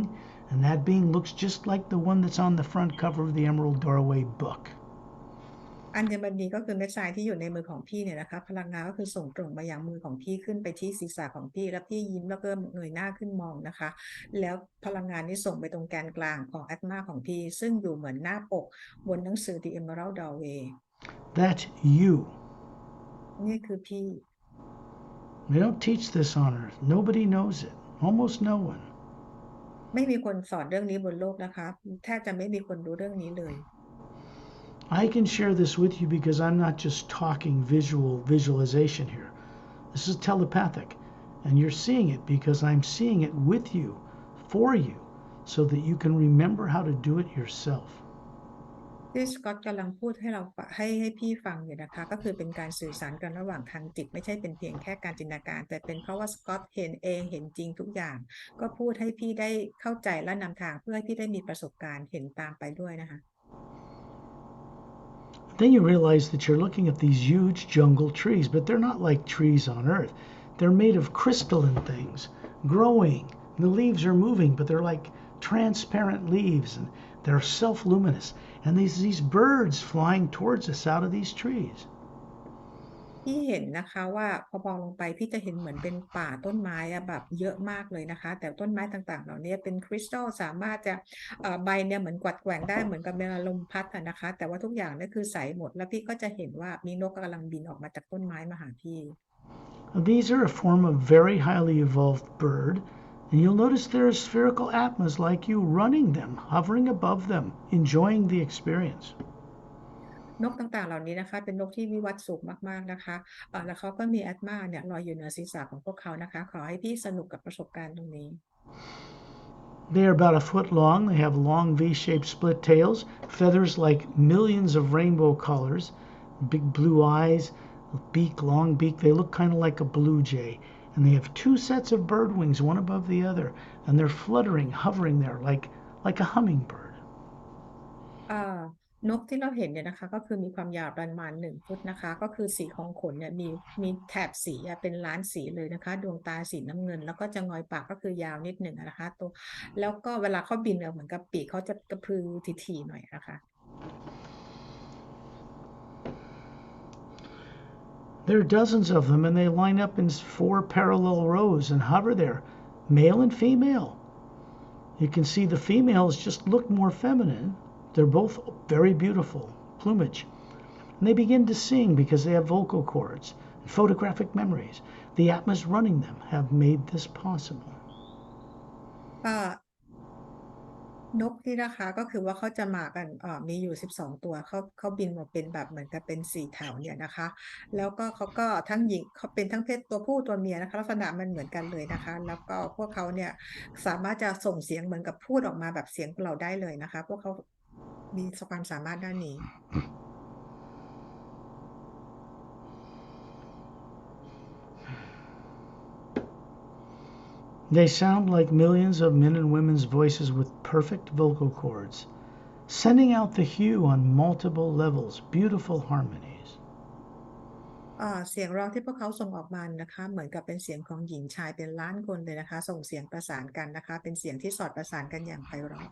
and that being looks just like the one that's on the front cover of the Emerald Doorway book. อัญมณีก็คือเม็ดทรายที่อยู่ในมือของพี่เนี่ยนะคะพลังงานก็คือส่งตรงมายังมือของพี่ขึ้นไปที่ศีรษะของพี่แล้วพี่ยิ้มแล้วก็เงยหน้าขึ้นมองนะคะแล้วพลังงานนี้ส่งไปตรงแกนกลางของแอตมาของพี่ซึ่งอยู่เหมือนหน้าปกบนหนังสือ The Emerald Doorway That's you. นี่คือพี่ They don't teach this on earth. Nobody knows it. Almost no one. ไม่มีคนสอนเรื่องนี้บนโลกนะคะแทบจะไม่มีคนรู้เรื่องนี้เลย I can share this with you because I'm not just talking visualization here. This is telepathic. And you're seeing it because I'm seeing it with you, for you, so that you can remember how to do it yourself. ที่สกอตกำลังพูดให้เราให้พี่ฟังอยู่นะคะก็คือเป็นการสื่อสารกันระหว่างทางจิตไม่ใช่เป็นเพียงแค่การจินตนาการแต่เป็นเพราะว่าสกอตเห็นเองเห็นจริงทุกอย่างก็พูดให้พี่ได้เข้าใจและนำทางเพื่อให้พี่ได้มีประสบการณ์เห็นตามไปด้วยนะคะ Then you realize that you're looking at these huge jungle trees, but they're not like trees on earth. They're made of crystalline things, growing. The leaves are moving, but they're like transparent leaves, and they're self-luminous. And these birds flying towards us out of these trees. พี่เห็นนะคะว่าพอมองลงไปพี่จะเห็นเหมือนเป็นป่าต้นไม้แบบเยอะมากเลยนะคะแต่ต้นไม้ต่างๆเหล่านี้เป็นคริสตัลสามารถจะใบเนี่ยเหมือนกวัดแกว่งได้เหมือนกับเวลาลมพัดนะคะแต่ว่าทุกอย่างนี่คือใสหมดแล้วพี่ก็จะเห็นว่ามีนกกำลังบินออกมาจากต้นไม้มาหาพี่ These are a form of very highly evolved bird, and you'll notice there are spherical atmas like you running them, hovering above them, enjoying the experience. นกต่างๆเหล่านี้นะคะเป็นนกที่วิวัฒน์สูงมากๆนะคะแล้วเขาก็มีแอตมาเนี่ยลอยอยู่เหนือศีรษะของพวกเขานะคะขอให้พี่สนุกกับประสบการณ์ตรงนี้ They are about a foot long. They have long V-shaped split tails, feathers like millions of rainbow colors, big blue eyes, beak, long beak. They look kind of like a blue jay. And they have two sets of bird wings, one above the other, and they're fluttering, hovering there like a hummingbird. อ่านกที่เราเห็นเนี่ยนะคะก็คือมีความยาวประมาณ1 ฟุตนะคะก็คือสีของขนเนี่ยมีแถบสีเป็นล้านสีเลยนะคะดวงตาสีน้ำเงินแล้วก็จะงอยปากก็คือยาวนิดหนึ่งนะคะตัวแล้วก็เวลาเขาบินเนี่ยเหมือนกับปีกเขาจะกระพือถี่ๆหน่อยนะคะ There are dozens of them, and they line up in 4 parallel rows and hover there, male and female. You can see the females just look more feminine. They're both very beautiful plumage. And they begin to sing because they have vocal cords and photographic memories. The Atmas running them have made this possible. อ่านกนี่นะคะก็คือว่าเขาจะมากันมีอยู่12 ตัวเขาบินมาเป็นแบบเหมือนกับเป็น4 แถวเนี่ยนะคะแล้วก็เขาก็ทั้งหญิงเขาเป็นทั้งเพศตัวผู้ตัวเมียนะคะลักษณะมันเหมือนกันเลยนะคะแล้วก็พวกเขาเนี่ยสามารถจะส่งเสียงเหมือนกับพูดออกมาแบบเสียงเราได้เลยนะคะพวกเขามีความสามารถด้านนี้ They sound like millions of men and women's voices with perfect vocal cords, sending out the hue on multiple levels, beautiful harmonies. เสียงร้องที่พวกเขาส่งออกมานะคะเหมือนกับเป็นเสียงของหญิงชายเป็นล้านคนเลยนะคะส่งเสียงประสานกันนะคะเป็นเสียงที่สอดประสานกันอย่างไพเราะ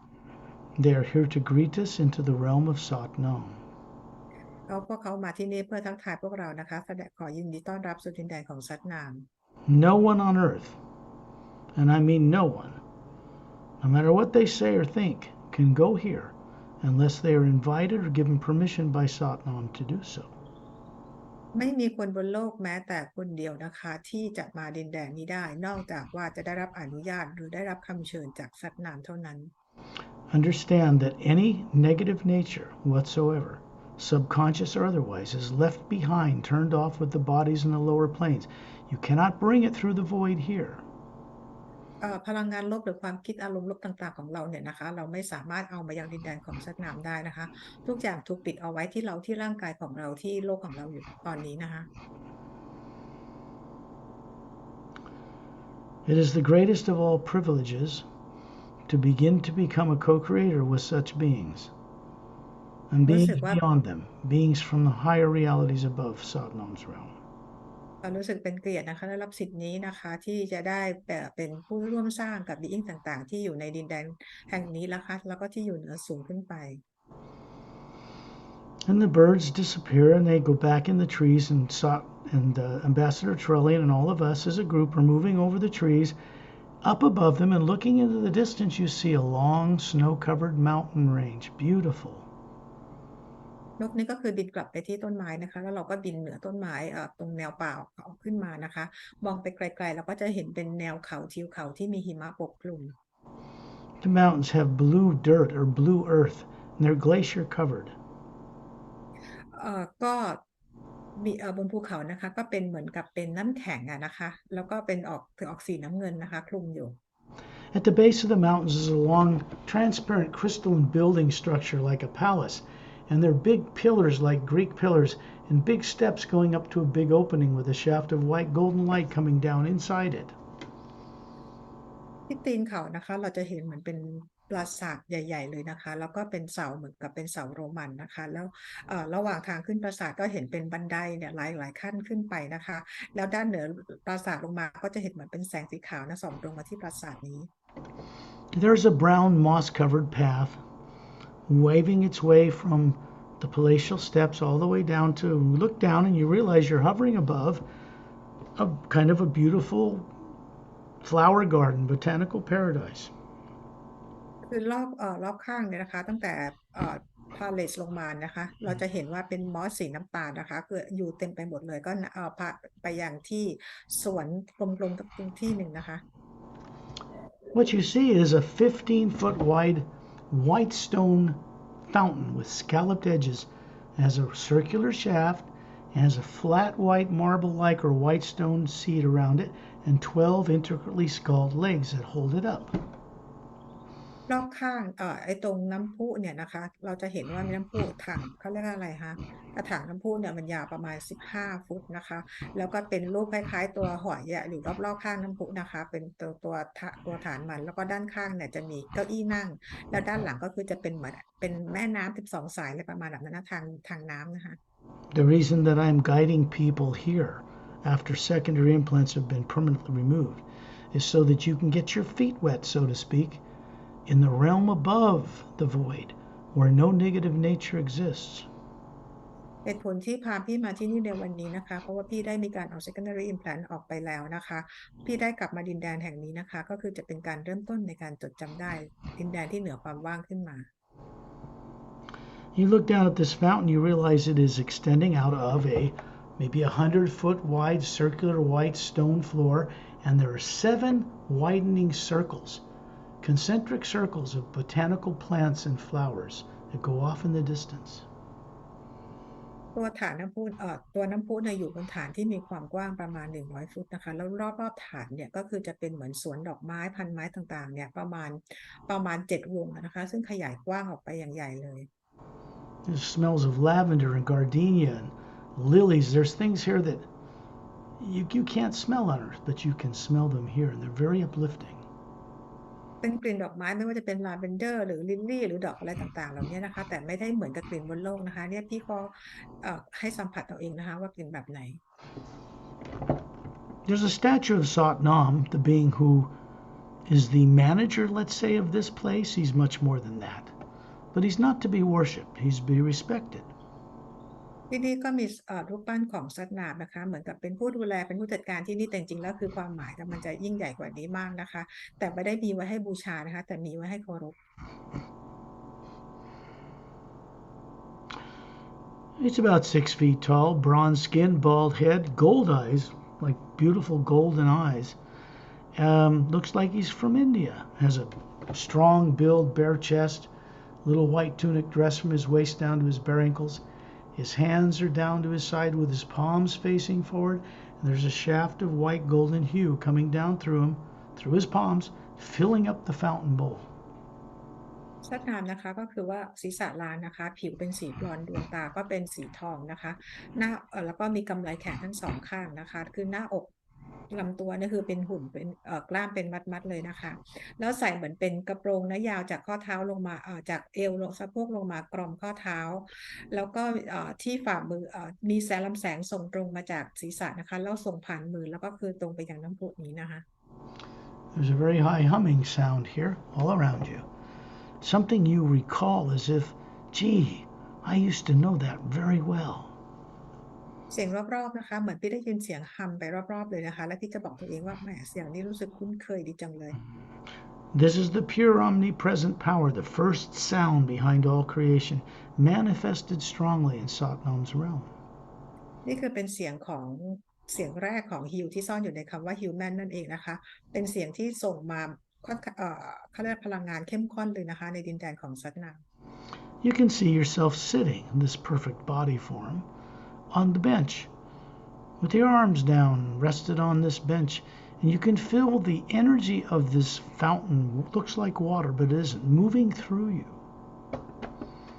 They are here to greet us into the realm of Satnam. พวกเขามาที่นี่เพื่อทักทายพวกเรานะคะแสดงขอยินดีต้อนรับสู่ดินแดนของซัดนาม No one on earth, and I mean no one, no matter what they say or think, can go here unless they are invited or given permission by Satnam to do so. ไม่มีคนบนโลกแม้แต่คนเดียวนะคะที่จะมาดินแดนนี้ได้นอกจากว่าจะได้รับอนุญาตหรือได้รับคำเชิญจากซัดนามเท่านั้น Understand that any negative nature whatsoever, subconscious or otherwise, is left behind, turned off with the bodies in the lower planes. You cannot bring it through the void here. พลังงานลบหรือความคิดอารมณ์ลบต่างๆของเราเนี่ยนะคะเราไม่สามารถเอามายังดินแดนของซัดนามได้นะคะทุกอย่างถูกปิดเอาไว้ที่เราที่ร่างกายของเราที่โลกของเราอยู่ตอนนี้นะคะ It is the greatest of all privileges to begin to become a co-creator with such beings and รู้ beings สึกว่า beyond them, beings from the higher realities above Satnam's realm. รู้สึกเป็นเกียรตินะคะได้รับสิทธินี้นะคะที่จะได้เป็นผู้ร่วมสร้างกับ being ต่างๆที่อยู่ในดินแดนแห่งนี้นะคะแล้วก็ที่อยู่เหนือสูงขึ้นไป And the birds disappear and they go back in the trees, and Ambassador Trellian and all of us as a group are moving over the trees. Up above them and looking into the distance, you see a long snow-covered mountain range. Beautiful. นกนี้ก็คือบินกลับไปที่ต้นไม้นะคะแล้วเราก็บินเหนือต้นไม้ตรงแนวป่าเขาขึ้นมานะคะมองไปไกลๆเราก็จะเห็นเป็นแนวเขาทิวเขาที่มีหิมะปกคลุม The mountains have blue dirt or blue earth, and they're glacier covered. ก็มีบนภูเขานะคะก็เป็นเหมือนกับเป็นน้ำแข็งนะคะแล้วก็เป็นออกสีน้ำเงินนะคะคลุมอยู่ At the base of the mountains is a long, transparent crystalline building structure like a palace, and there are big pillars like Greek pillars and big steps going up to a big opening with a shaft of white golden light coming down inside it. ที่ตีนเขานะคะเราจะเห็นเหมือนเป็นปราสาทใหญ่ๆเลยนะคะแล้วก็เป็นเสาเหมือนกับเป็นเสาโรมันนะคะแล้วระหว่างทางขึ้นปราสาทก็เห็นเป็นบันไดเนี่ยหลายๆขั้นขึ้นไปนะคะแล้วด้านเหนือปราสาทลงมาก็จะเห็นเหมือนเป็นแสงสีขาวนะส่องตรงมาที่ปราสาทนี้ There's a brown moss-covered path waving its way from the palatial steps all the way down to look down and you realize you're hovering above a kind of a beautiful flower garden, botanical paradise. คือรอบข้างเนี่ยนะคะตั้งแต่พาเลสลงมานะคะเราจะเห็นว่าเป็นมอสสีน้ำตาลนะคะเกิดอยู่เต็มไปหมดเลยก็พาไปอย่างที่สวนกลมๆตรงที่หนึ่งนะคะ What you see is a 15-foot wide white stone fountain with scalloped edges has a circular shaft and has a flat white marble like or white stone seat around it and 12 intricately sculpted legs that hold it up. รอบข้างไอ้ตรงน้ำพุเนี่ยนะคะเราจะเห็นว่ามีน้ำพุถังเขาเรียกว่าอะไรคะกระถางน้ำพุเนี่ยมันยาวประมาณ15ฟุตนะคะแล้วก็เป็นรูปคล้ายๆตัวหอยอะอยู่รอบๆข้างน้ำพุนะคะเป็นตัวฐานมันแล้วก็ด้านข้างเนี่ยจะมีเก้าอี้นั่งแล้วด้านหลังก็คือจะเป็นเหมือนเป็นแม่น้ำ12สายอะไรประมาณแบบนั้นนะทางน้ำนะคะ The reason that I'm guiding people here after secondary implants have been permanently removed is so that you can get your feet wet, so to speak, in the realm above the void where no negative nature exists. เหตุผลที่พาพี่มาที่นี่ในวันนี้นะคะเพราะว่าพี่ได้มีการเอา secondary implant ออกไปแล้วนะคะพี่ได้กลับมาดินแดนแห่งนี้นะคะก็คือจะเป็นการเริ่มต้นในการจดจำได้ดินแดนที่เหนือความว่างขึ้นมา You look down at this fountain, you realize it is extending out of a maybe 100-foot wide circular white stone floor, and there are 7 widening circles, concentric circles of botanical plants and flowers that go off in the distance. ตัวน้ำพุเนี่ยอยู่บนฐานที่มีความกว้างประมาณ100ฟุตนะคะแล้วรอบๆฐานเนี่ยก็คือจะเป็นเหมือนสวนดอกไม้พันไม้ต่างๆเนี่ยประมาณ7วงนะคะซึ่งขยายกว้างออกไปอย่างใหญ่เลย There's smells of lavender and gardenia and lilies. There's things here that you can't smell on earth, but you can smell them here, and they're very uplifting. เป็นกลิ่นดอกไม้ไม่ว่าจะเป็นลาเวนเดอร์หรือลิลลี่หรือดอกอะไรต่างๆเหล่านี้นะคะแต่ไม่ได้เหมือนกับกลิ่นบนโลกนะคะเนี่ยพี่ก็ให้สัมผัสเอาเองนะคะว่ากลิ่นแบบไหน There's a statue of Satnam, the being who is the manager, let's say, of this place. He's much more than that. But he's not to be worshipped, he's to be respected. ที่นี่ก็มีรูปปั้นของสัตนานะคะเหมือนกับเป็นผู้ดูแลเป็นผู้จัดการที่นี่แต่จริงๆแล้วคือความหมายมันจะยิ่งใหญ่กว่านี้มากนะคะแต่ไม่ได้มีไว้ให้บูชานะคะแต่มีไว้ให้เคารพ He's about 6 feet tall, bronze skin, bald head, gold eyes, like beautiful golden eyes. Looks like he's from India. Has a strong build, bare chest, little white tunic dress from his waist down to his bare ankles. His hands are down to his side with his palms facing forward, and there's a shaft of white golden hue coming down through him, through his palms, filling up the fountain bowl. สัตนามนะคะก็คือว่าศีรษะล้านนะคะผิวเป็นสีบลอนด์ดวงตาก็เป็นสีทองนะคะหน้าแล้วก็มีกำไลแขนทั้งสองข้างนะคะคือหน้าอกลำตัวนี่คือเป็นหุ่นเป็นกล้ามเป็นมัดๆเลยนะคะแล้วใส่เหมือนเป็นกระโปรงนะยาวจากข้อเท้าลงมาจากเอวลงสะโพกลงมากรอมข้อเท้าแล้วก็ที่ฝ่ามือมีแสงลำแสงส่งตรงมาจากศีรษะนะคะแล้วส่งผ่านมือแล้วก็คือตรงไปยังน้ำพุนี้นะคะ There's a very high humming sound here all around you. Something you recall as if, gee, I used to know that very well. เสียงรอบๆนะคะเหมือนพี่ได้ยินเสียงฮัมไปรอบๆเลยนะคะและพี่จะบอกตัวเองว่าแหมเสียงนี้รู้สึกคุ้นเคยดีจังเลย This is the pure omnipresent power, the first sound behind all creation, manifested strongly in Satnam's realm. นี่คือเป็นเสียงแรกของฮิวที่ซ่อนอยู่ในคำว่าฮิวแมนนั่นเองนะคะเป็นเสียงที่ส่งมาเขาเรียกพลังงานเข้มข้นเลยนะคะในดินแดนของซัตนา You can see yourself sitting in this perfect body form on the bench with your arms down rested on this bench, and you can feel the energy of this fountain, looks like water but it isn't, moving through you.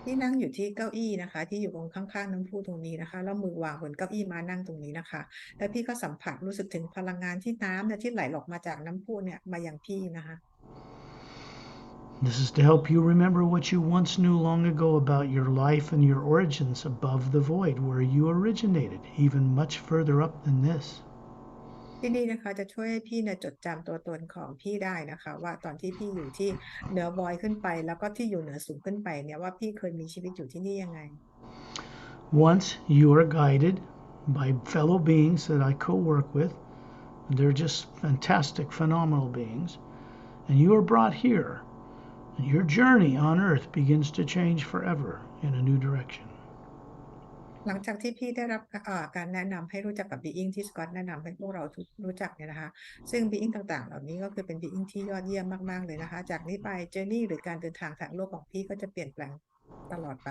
ที่นั่งอยู่ที่เก้าอี้นะคะที่อยู่ตรงข้างๆน้ำพุตรงนี้นะคะแล้วมือวางบนเก้าอี้มานั่งตรงนี้นะคะแล้วพี่ก็สัมผัสรู้สึกถึงพลังงานที่น้ำเนี่ยที่ไหลออกมาจากน้ำพุเนี่ยมายังพี่นะคะ This is to help you remember what you once knew long ago about your life and your origins above the void, where you originated, even much further up than this. ที่นี่นะคะจะช่วยให้พี่เนี่ยจดจำตัวตนของพี่ได้นะคะว่าตอนที่พี่อยู่ที่เหนือวอยขึ้นไปแล้วก็ที่อยู่เหนือสูงขึ้นไปเนี่ยว่าพี่เคยมีชีวิตอยู่ที่นี่ยังไง Once you are guided by fellow beings that I co-work with. They're just fantastic, phenomenal beings. And you are brought here. And your journey on earth begins to change forever in a new direction. หลังจากที่พี่ได้รับการแนะนำให้รู้จักกับ being ที่สกอตแนะนำให้พวกเรารู้จักเนี่ยนะคะซึ่ง being ต่างๆเหล่านี้ก็คือเป็น being ที่ยอดเยี่ยมมากๆเลยนะคะจากนี้ไป journey หรือการเดินทางทางโลกของพี่ก็จะเปลี่ยนแปลงตลอดไป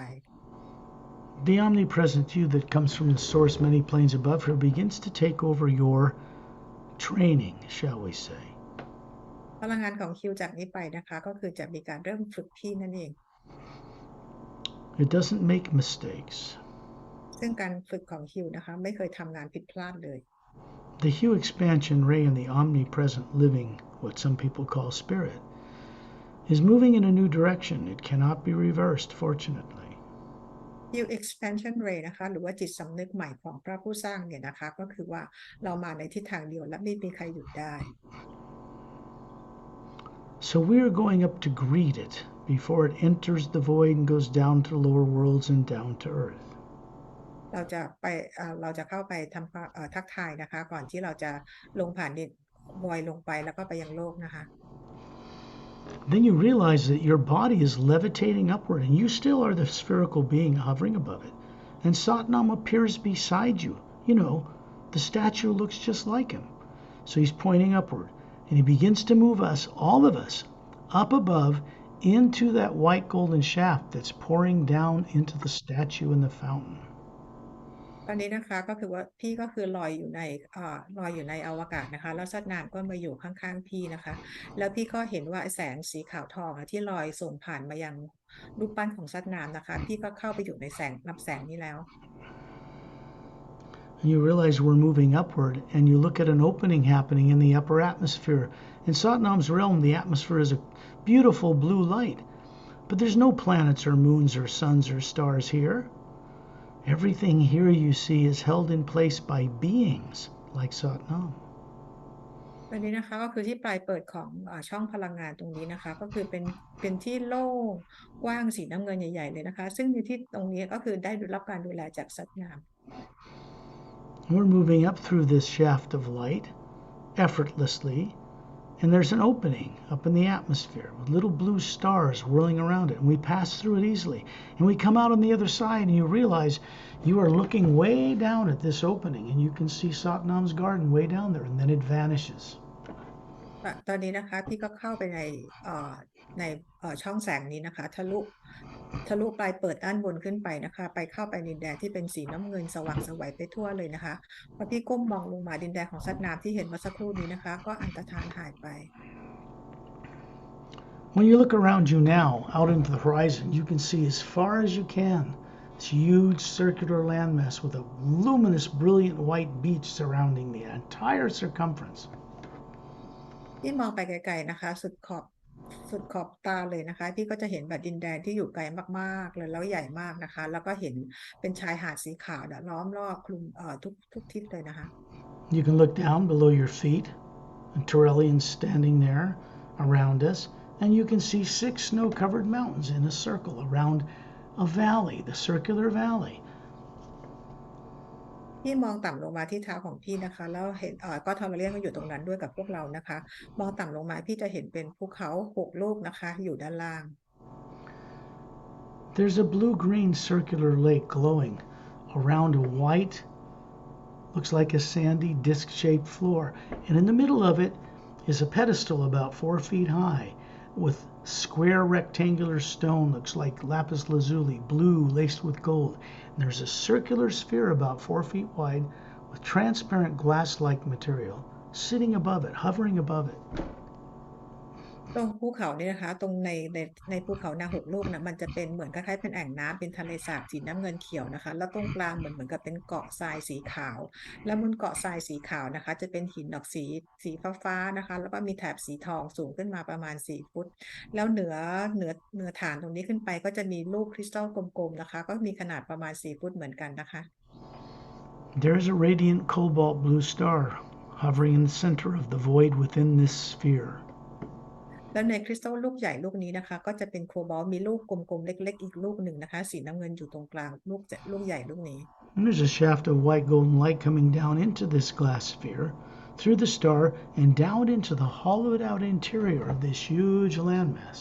The omnipresent you that comes from the source many planes above here begins to take over your training, shall we say. พลังงานของคิวจากนี้ไปนะคะก็คือจะมีการเริ่มฝึกพี่นั่นเอง It doesn't make mistakes. ซึ่งการฝึกของคิวนะคะไม่เคยทำงานผิดพลาดเลย The hue expansion ray in the omnipresent living, what some people call spirit, is moving in a new direction. It cannot be reversed, fortunately. Hue expansion ray นะคะหรือว่าจิตสำนึกใหม่ของพระผู้สร้างเนี่ยนะคะก็คือว่าเรามาในทิศทางเดียวและไม่มีใครหยุดได้ So we are going up to greet it before it enters the void and goes down to the lower worlds and down to earth. เราจะเข้าไปทำทักทายนะคะก่อนที่เราจะลงผ่านดินวอยลงไปแล้วก็ไปยังโลกนะคะ Then you realize that your body is levitating upward and you still are the spherical being hovering above it. And Satnam appears beside you. You know, the statue looks just like him. So he's pointing upward and he begins to move us, all of us, up above into that white golden shaft that's pouring down into the statue in the fountain. ตอนนี้นะคะก็คือว่าพี่ก็คือลอยอยู่ในอวกาศนะคะแล้วสัตว์น้ำก็มาอยู่ข้างๆพี่นะคะแล้วพี่ก็เห็นว่าแสงสีขาวทองที่ลอยส่งผ่านมายังรูปปั้นของสัตว์น้ำนะคะพี่ก็เข้าไปอยู่ในลำแสงนี้แล้ว And you realize we're moving upward and you look at an opening happening in the upper atmosphere. In Satnam's realm, the atmosphere is a beautiful blue light. But there's no planets or moons or suns or stars here. Everything here you see is held in place by beings like Satnam. ตอนนี้นะคะก็คือที่ปลายเปิดของช่องพลังงานตรงนี้นะคะก็คือเป็นที่โล่งกว้างสีน้ำเงินใหญ่ๆเลยนะคะซึ่งในที่ตรงนี้ก็คือได้รับการดูแลจากสัตว์น้ำ We're moving up through this shaft of light effortlessly, and there's an opening up in the atmosphere with little blue stars whirling around it, and we pass through it easily. And we come out on the other side, and you realize you are looking way down at this opening, and you can see Satnam's garden way down there, and then it vanishes. ตอนนี้นะคะพี่ก็เข้าไปในช่องแสงนี้นะคะทะลุปลายเปิดด้านบนขึ้นไปนะคะไปเข้าไปดินแดนที่เป็นสีน้ำเงินสว่างไสวไปทั่วเลยนะคะพอพี่ก้มมองลงมาดินแดนของสัตว์น้ำที่เห็นเมื่อสักครู่นี้นะคะก็อันตรธานหายไป When you look around you now, out into the horizon, you can see as far as you can this huge circular landmass with a luminous, brilliant white beach surrounding the entire circumference. พี่มองไปไกลๆนะคะสุดขอบตาเลยนะคะพี่ก็จะเห็นแบบดินแดนที่อยู่ไกลมากๆเลยแล้วใหญ่มากนะคะแล้วก็เห็นเป็นชายหาดสีขาวล้อมรอบคลุมทุกทิศเลยนะคะ You can look down below your feet, and Torellians standing there around us, and you can see 6 snow-covered mountains in a circle around a valley, the circular valley. พี่มองต่ำลงมาที่เท้าของพี่นะคะแล้วเห็นก็ทอร์เรียนก็อยู่ตรงนั้นด้วยกับพวกเรานะคะมองต่ำลงมาพี่จะเห็นเป็นภูเขา6 ลูกนะคะอยู่ด้านล่าง There's a blue-green circular lake glowing around a white, looks like a sandy disc-shaped floor, and in the middle of it is a pedestal about 4 feet high with square rectangular stone, looks like lapis lazuli, blue laced with gold. And there's a circular sphere about 4 feet wide with transparent glass-like material sitting above it, hovering above it. ตรงภูเขาเนี่ยนะคะตรงในภูเขานา6 ลูกนะมันจะเป็นเหมือนคล้ายๆเป็นแอ่งน้ำเป็นทะเลสาบสีน้ำเงินเขียวนะคะแล้วตรงกลางเหมือนกับเป็นเกาะทรายสีขาวแล้วบนเกาะทรายสีขาวนะคะจะเป็นหินดอกสีฟ้านะคะแล้วก็มีแถบสีทองสูงขึ้นมาประมาณ4 ฟุตแล้วเหนือฐานตรงนี้ขึ้นไปก็จะมีลูกคริสตัลกลมๆนะคะก็มีขนาดประมาณ4 ฟุตเหมือนกันนะคะ There is a radiant cobalt blue star hovering in the center of the void within this sphere. แล้วในคริสตัลลูกใหญ่ลูกนี้นะคะก็จะเป็นโคบอลต์มีลูกกลมๆเล็กๆอีกลูกหนึ่งนะคะสีน้ำเงินอยู่ตรงกลางลูกใหญ่ลูกนี้ And there's a shaft of white golden light coming down into this glass sphere through the star and down into the hollowed out interior of this huge landmass.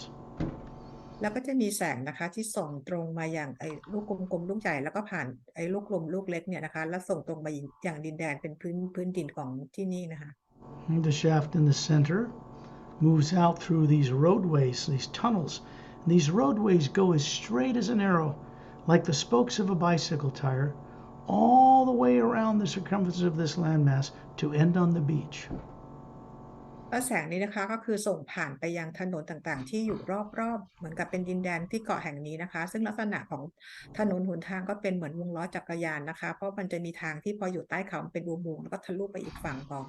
แล้วก็จะมีแสงนะคะที่ส่องตรงมาอย่างลูกกลมๆลูกใหญ่แล้วก็ผ่านลูกกลมลูกเล็กเนี่ยนะคะแล้วส่งตรงมาอย่างดินแดนเป็นพื้นดินของที่นี่นะคะ And the shaft in the center moves out through these roadways, these tunnels. And these roadways go as straight as an arrow, like the spokes of a bicycle tire, all the way around the circumference of this landmass to end on the beach. แล้วแสงนี้นะคะก็คือส่งผ่านไปยังถนนต่างๆที่อยู่รอบๆเหมือนกับเป็นดินแดนที่เกาะแห่งนี้นะคะซึ่งลักษณะของถนนหนทางก็เป็นเหมือนวงล้อจักรยานนะคะเพราะมันจะมีทางที่พออยู่ใต้เขาเป็นอุโมงค์แล้วก็ทะลุไปอีกฝั่งของ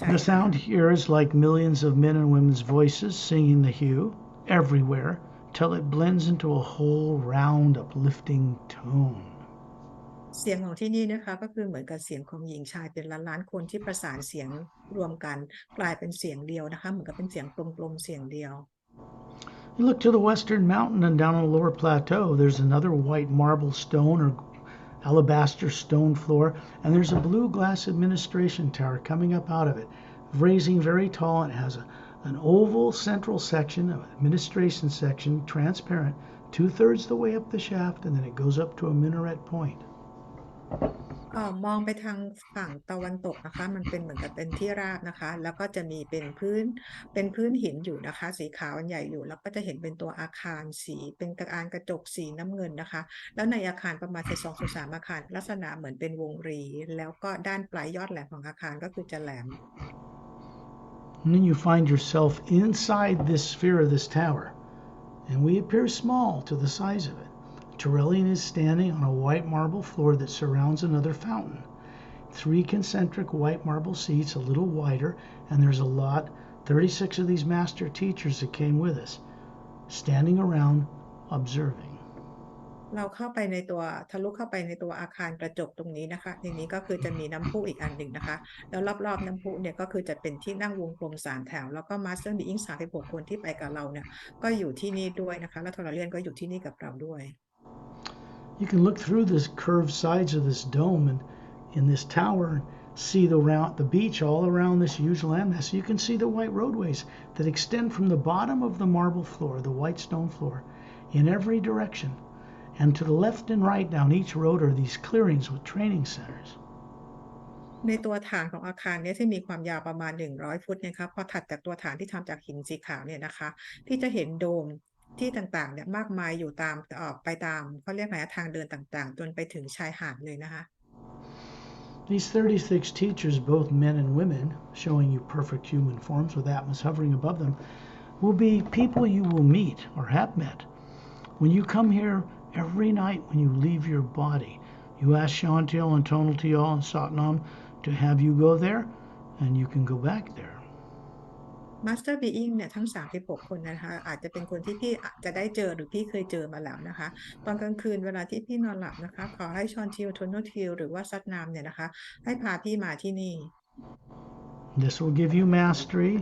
ชาย The หาด sound here is like millions of men and women's voices singing the hue everywhere till it blends into a whole round uplifting tone. เสียงของที่นี่นะคะก็คือเหมือนกับเสียงของหญิงชายเป็นล้านๆคนที่ประสานเสียงรวมกันกลายเป็นเสียงเดียวนะคะเหมือนกับเป็นเสียงกลมๆเสียงเดียว You look to the western mountain and down on the lower plateau, there's another white marble stone or alabaster stone floor, and there's a blue glass administration tower coming up out of it, raising very tall, and it has an oval central section, an administration section, transparent, 2/3 the way up the shaft, and then it goes up to a minaret point. มองไปทางฝั่งตะวันตกนะคะมันเป็นเหมือนกับเป็นที่ราบนะคะแล้วก็จะมีเป็นพื้นหินอยู่นะคะสีขาวอันใหญ่อยู่แล้วก็จะเห็นเป็นตัวอาคารสีเป็นกระจกสีน้ำเงินนะคะแล้วในอาคารประมาณ2/3อาคารลักษณะเหมือนเป็นวงรีแล้วก็ด้านปลายยอดแหลมของอาคารก็คือจะแหลม And then you find yourself inside this sphere of this tower, and we appear small to the size of it. Turellian is standing on a white marble floor that surrounds another fountain. 3 concentric white marble seats, a little wider, and there's a lot, 36 of these master teachers that came with us, standing around observing. เราเข้าไปในตัวทะลุเข้าไปในตัวอาคารกระจกตรงนี้นะคะในนี้ก็คือจะมีน้ำพุอีกอันหนึ่งนะคะแล้วรอบๆน้ำพุเนี่ยก็คือจะเป็นที่นั่งวงกลม3 แถวแล้วก็มาสเตอร์บีอิง36 คนที่ไปกับเราเนี่ยก็อยู่ที่นี่ด้วยนะคะแล้วทรเลียนก็อยู่ที่นี่กับเราด้วย You can look through this curved sides of this dome and in this tower and see the beach all around this huge landmass. You can see the white roadways that extend from the bottom of the marble floor, the white stone floor, in every direction. And to the left and right down each road are these clearings with training centers. ในตัวฐานของอาคารนี้ที่มีความยาวประมาณ100 ฟุตนะครับพอถัดจากตัวฐานที่ทำจากหินสีขาวเนี่ยนะคะที่จะเห็นโดมที่ต่างๆเนี่ยมากมายอยู่ตามไปตามเขาเรียกไงทางเดินต่างๆจนไปถึงชายหาดเลยนะคะ These 36 teachers, both men and women, showing you perfect human forms with Atmas hovering above them, will be people you will meet or have met. When you come here every night when you leave your body, you ask Shantiel and Tonaltiel and Satnam to have you go there, and you can go back there. Master Being เนี่ยทั้ง36 คนนะคะอาจจะเป็นคนที่พี่อาจจะได้เจอหรือพี่เคยเจอมาแล้วนะคะตอนกลางคืนเวลาที่พี่นอนหลับนะคะขอให้ชอนทิลโทโนทิลหรือว่าซัตนามเนี่ยนะคะให้พาพี่มาที่นี่ This will give you mastery,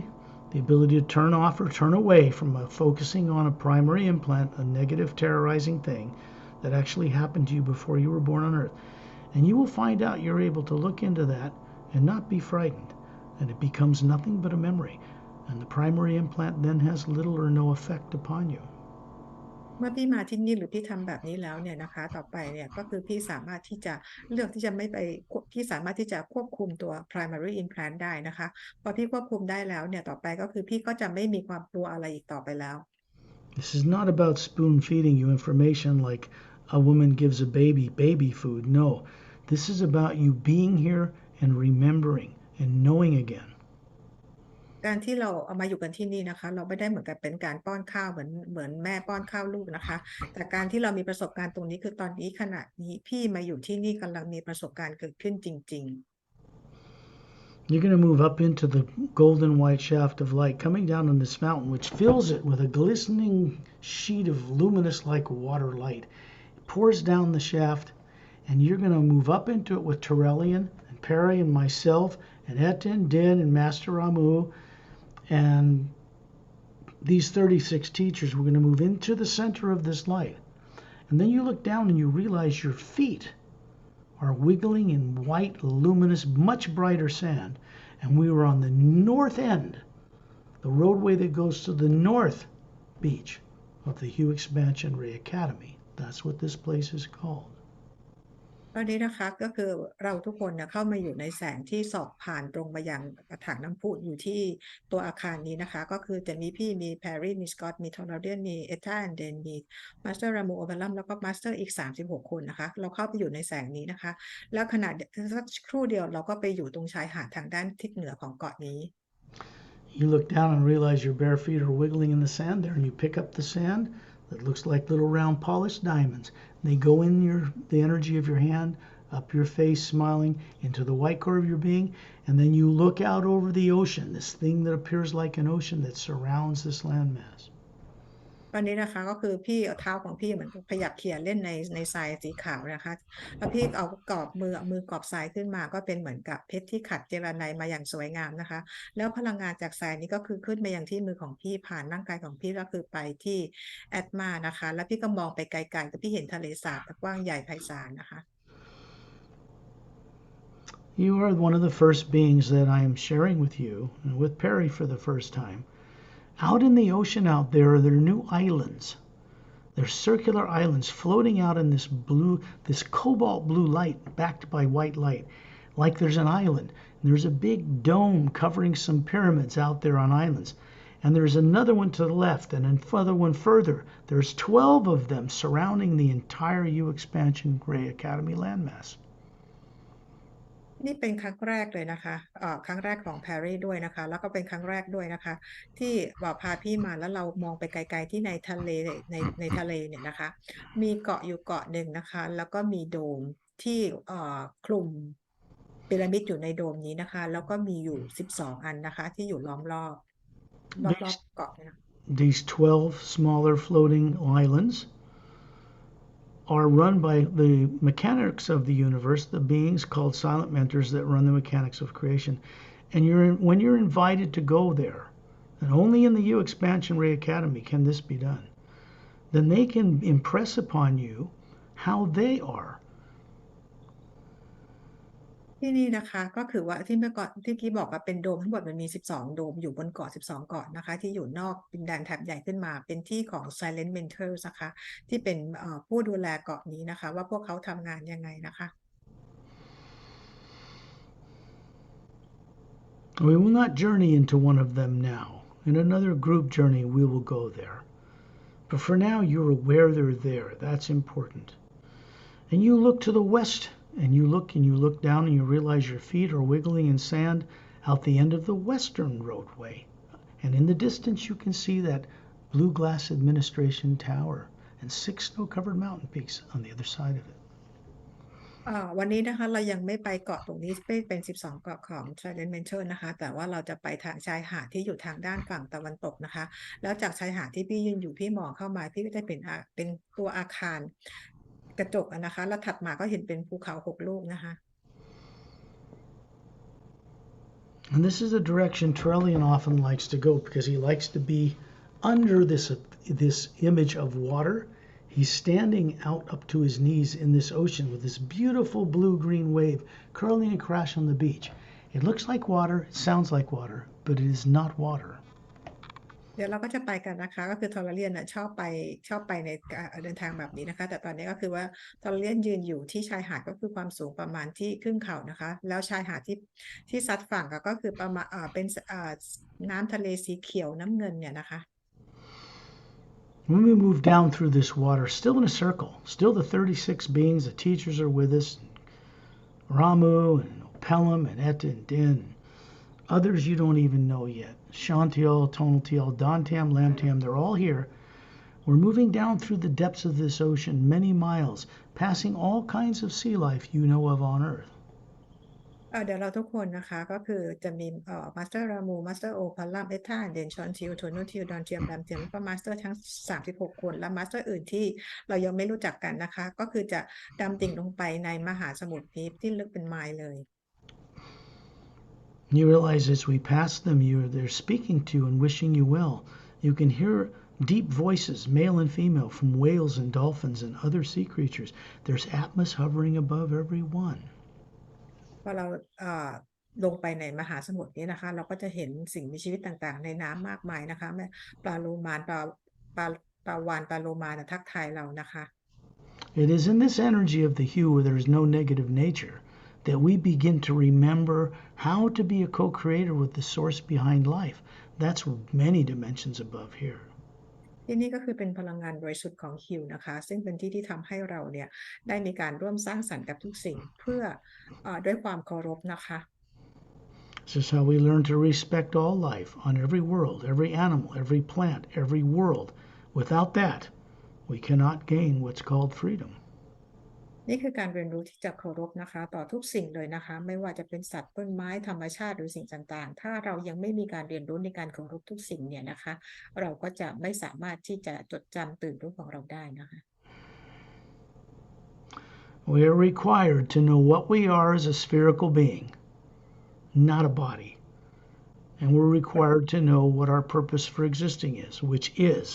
the ability to turn off or turn away from focusing on a primary implant, a negative terrorizing thing that actually happened to you before you were born on earth. And you will find out you're able to look into that and not be frightened, and it becomes nothing but a memory. And the primary implant then has little or no effect upon you. เมื่อพี่มาที่นี่หรือพี่ทำแบบนี้แล้วเนี่ยนะคะต่อไปเนี่ยก็คือพี่สามารถที่จะเลือกที่จะไม่ไปพี่สามารถที่จะควบคุมตัว primary implant ได้นะคะพอพี่ควบคุมได้แล้วเนี่ยต่อไปก็คือพี่ก็จะไม่มีความกลัวอะไรอีกต่อไปแล้ว This is not about spoon feeding you information like a woman gives a baby food. No, this is about you being here and remembering and knowing again. การที่เราเอามาอยู่กันที่นี่นะคะเราไม่ได้เหมือนกับเป็นการป้อนข้าวเหมือนแม่ป้อนข้าวลูกนะคะแต่การที่เรามีประสบการณ์ตรงนี้คือตอนนี้ขณะนี้พี่มาอยู่ที่นี่กำลังมีประสบการณ์เกิดขึ้นจริง You're going to move up into the golden white shaft of light coming down on this mountain, which fills it with a glistening sheet of luminous like water light. It pours down the shaft, and you're going to move up into it with Turellian and Perry and myself and Etin, Din, and Master Ramu. And these 36 teachers, we're going to move into the center of this light. And then you look down and you realize your feet are wiggling in white, luminous, much brighter sand. And we were on the north end, the roadway that goes to the north beach of the Hugh Expansionary Academy. That's what this place is called. ตอนนี้นะคะก็คือเราทุกคนเนี่ยเข้ามาอยู่ในแสงที่ส่องผ่านตรงมายังกระถางน้ำพุอยู่ที่ตัวอาคารนี้นะคะก็คือจะมีพี่มีแพรรี่มีสกอตมีทอร์เรียนมีเอธาแอนเดนมีมาสเตอร์รามูโอเบลัมแล้วก็มาสเตอร์อีก36คนนะคะเราเข้าไปอยู่ในแสงนี้นะคะแล้วขณะสักครู่เดียวเราก็ไปอยู่ตรงชายหาดทางด้านทิศเหนือของเกาะนี้ You look down and realize your bare feet are wiggling in the sand there, and you pick up the sand that looks like little round polished diamonds. They go in the energy of your hand, up your face, smiling, into the white core of your being, and then you look out over the ocean, this thing that appears like an ocean that surrounds this landmass. ตอนนี้นะคะก็คือพี่เอาเท้าของพี่เหมือนขยับเขี่ยเล่นในทรายสีขาวนะคะแล้วพี่เอากรอบมือกรอบทรายขึ้นมาก็เป็นเหมือนกับเพชรที่ขัดเจลาไนมาอย่างสวยงามนะคะแล้วพลังงานจากทรายนี้ก็คือขึ้นมาอย่างที่มือของพี่ผ่านร่างกายของพี่ก็คือไปที่แอตมานะคะแล้วพี่ก็มองไปไกลๆแต่พี่เห็นทะเลสาบกว้างใหญ่ไพศาลนะคะ You are one of the first beings that I am sharing with you, and with Perry for the first time. Out in the ocean out there are new islands. They're circular islands floating out in this cobalt blue light backed by white light, like there's an island. And there's a big dome covering some pyramids out there on islands. And there's another one to the left, and another one further. There's 12 of them surrounding the entire U Expansion Gray Academy landmass. นี่เป็นครั้งแรกเลยนะคะครั้งแรกของแพรรี่ด้วยนะคะแล้วก็เป็นครั้งแรกด้วยนะคะที่พาพี่มาแล้วเรามองไปไกลๆที่ในทะเลในทะเลเนี่ยนะคะมีเกาะอยู่เกาะหนึ่งนะคะแล้วก็มีโดมที่คลุมพีระมิดอยู่ในโดมนี้นะคะแล้วก็มีอยู่12อันนะคะที่อยู่ล้อมรอบ These, เกาะเนี่ย these 12 smaller floating islands are run by the mechanics of the universe, the beings called silent mentors that run the mechanics of creation. And when you're invited to go there, and only in the U Expansion Ray Academy can this be done, then they can impress upon you how they are. ที่นี่นะคะก็คือว่าที่เมื่อก่อนที่กี้บอกว่าเป็นโดมทั้งหมดมันมี12โดมอยู่บนเกาะ12เกาะนะคะที่อยู่นอกดินแดนแถบใหญ่ขึ้นมาเป็นที่ของ Silent Mentors นะคะที่เป็นผู้ดูแลเกาะนี้นะคะว่าพวกเขาทำงานยังไงนะคะ We will not journey into one of them now. In another group journey, we will go there. But for now, you're aware they're there. That's important. And you look to the west, and you look down, and you realize your feet are wiggling in sand out the end of the western roadway. And in the distance, you can see that blue glass administration tower and 6 snow-covered mountain peaks on the other side of it. วันนี้นะคะเรายังไม่ไปเกาะตรงนี้เป็น12เกาะของ Silent Mentor นะคะแต่ว่าเราจะไปทางชายหาดที่อยู่ทางด้านฝั่งตะวันตกนะคะแล้วจากชายหาดที่พี่ยืนอยู่พี่มองเข้ามาพี่ก็จะเป็นตัวอาคารกระจกนะคะแล้วถัดมาก็เห็นเป็นภูเขา6ลูกนะคะ And this is the direction Trellian often likes to go because he likes to be under this image of water. He's standing out up to his knees in this ocean with this beautiful blue-green wave curling across on the beach. It looks like water, it sounds like water, but it is not water. เดี๋ยวเราก็จะไปกันนะคะก็คือทอร์เรียนชอบไปในเดินทางแบบนี้นะคะแต่ตอนนี้ก็คือว่าทอร์เรียนยืนอยู่ที่ชายหาดก็คือความสูงประมาณที่ครึ่งเข่านะคะแล้วชายหาดที่ซัดฝั่งก็คือประมาณเป็นน้ำทะเลสีเขียวน้ำเงินเนี่ยนะคะ When we move down through this water, still in a circle, still the 36 beings, the teachers are with us, Ramu and Pelham and Et and Din. Others you don't even know yet. Shantiel, Tonaltiel, Dantam, Lamtam, they're all here. We're moving down through the depths of this ocean many miles, passing all kinds of sea life you know of on Earth. เดี๋ยวเราทุกคนนะคะก็คือจะมีมาสเตอร์รามูมาสเตอร์โอพาลัมเอท่าเดนชอนทิวโทนูทิวดอนเทียมแบมเทียมแล้วก็มาสเตอร์ทั้ง36คนและมาสเตอร์อื่นที่เรายังไม่รู้จักกันนะคะก็คือจะดำดิ่งลงไปในมหาสมุทรนี้ที่ลึกเป็นไมล์เลย You realize as we pass them, they're speaking to you and wishing you well. You can hear deep voices, male and female, from whales and dolphins and other sea creatures. There's Atmas hovering above every one. พอเราลงไปในมหาสมุทรนี้นะคะเราก็จะเห็นสิ่งมีชีวิตต่างๆในน้ำมากมายนะคะแม่ปลาโลมานปลาวาฬปลาโลมาทักทายเรานะคะ It is in this energy of the hue where there is no negative nature that we begin to remember how to be a co creator with the source behind life. That's many dimensions above here. ที่นี่ก็คือเป็นพลังงานบริสุทธิ์ของฮิวนะคะซึ่งเป็นที่ที่ทำให้เราเนี่ยได้มีการร่วมสร้างสรรค์กับทุกสิ่งเพื่อด้วยความเคารพนะคะ This is how we learn to respect all life on every world, every animal, every plant, every world. Without that, we cannot gain what's called freedom. นี่คือการเรียนรู้ที่จะเคารพนะคะต่อทุกสิ่งเลยนะคะไม่ว่าจะเป็นสัตว์ต้นไม้ธรรมชาติหรือสิ่งต่างๆถ้าเรายังไม่มีการเรียนรู้ในการเคารพทุกสิ่งเนี่ยนะคะเราก็จะไม่สามารถที่จะจดจำตื่นรู้ของเราได้นะคะ We are required to know what we are as a spherical being, not a body. And we're required to know what our purpose for existing is, which is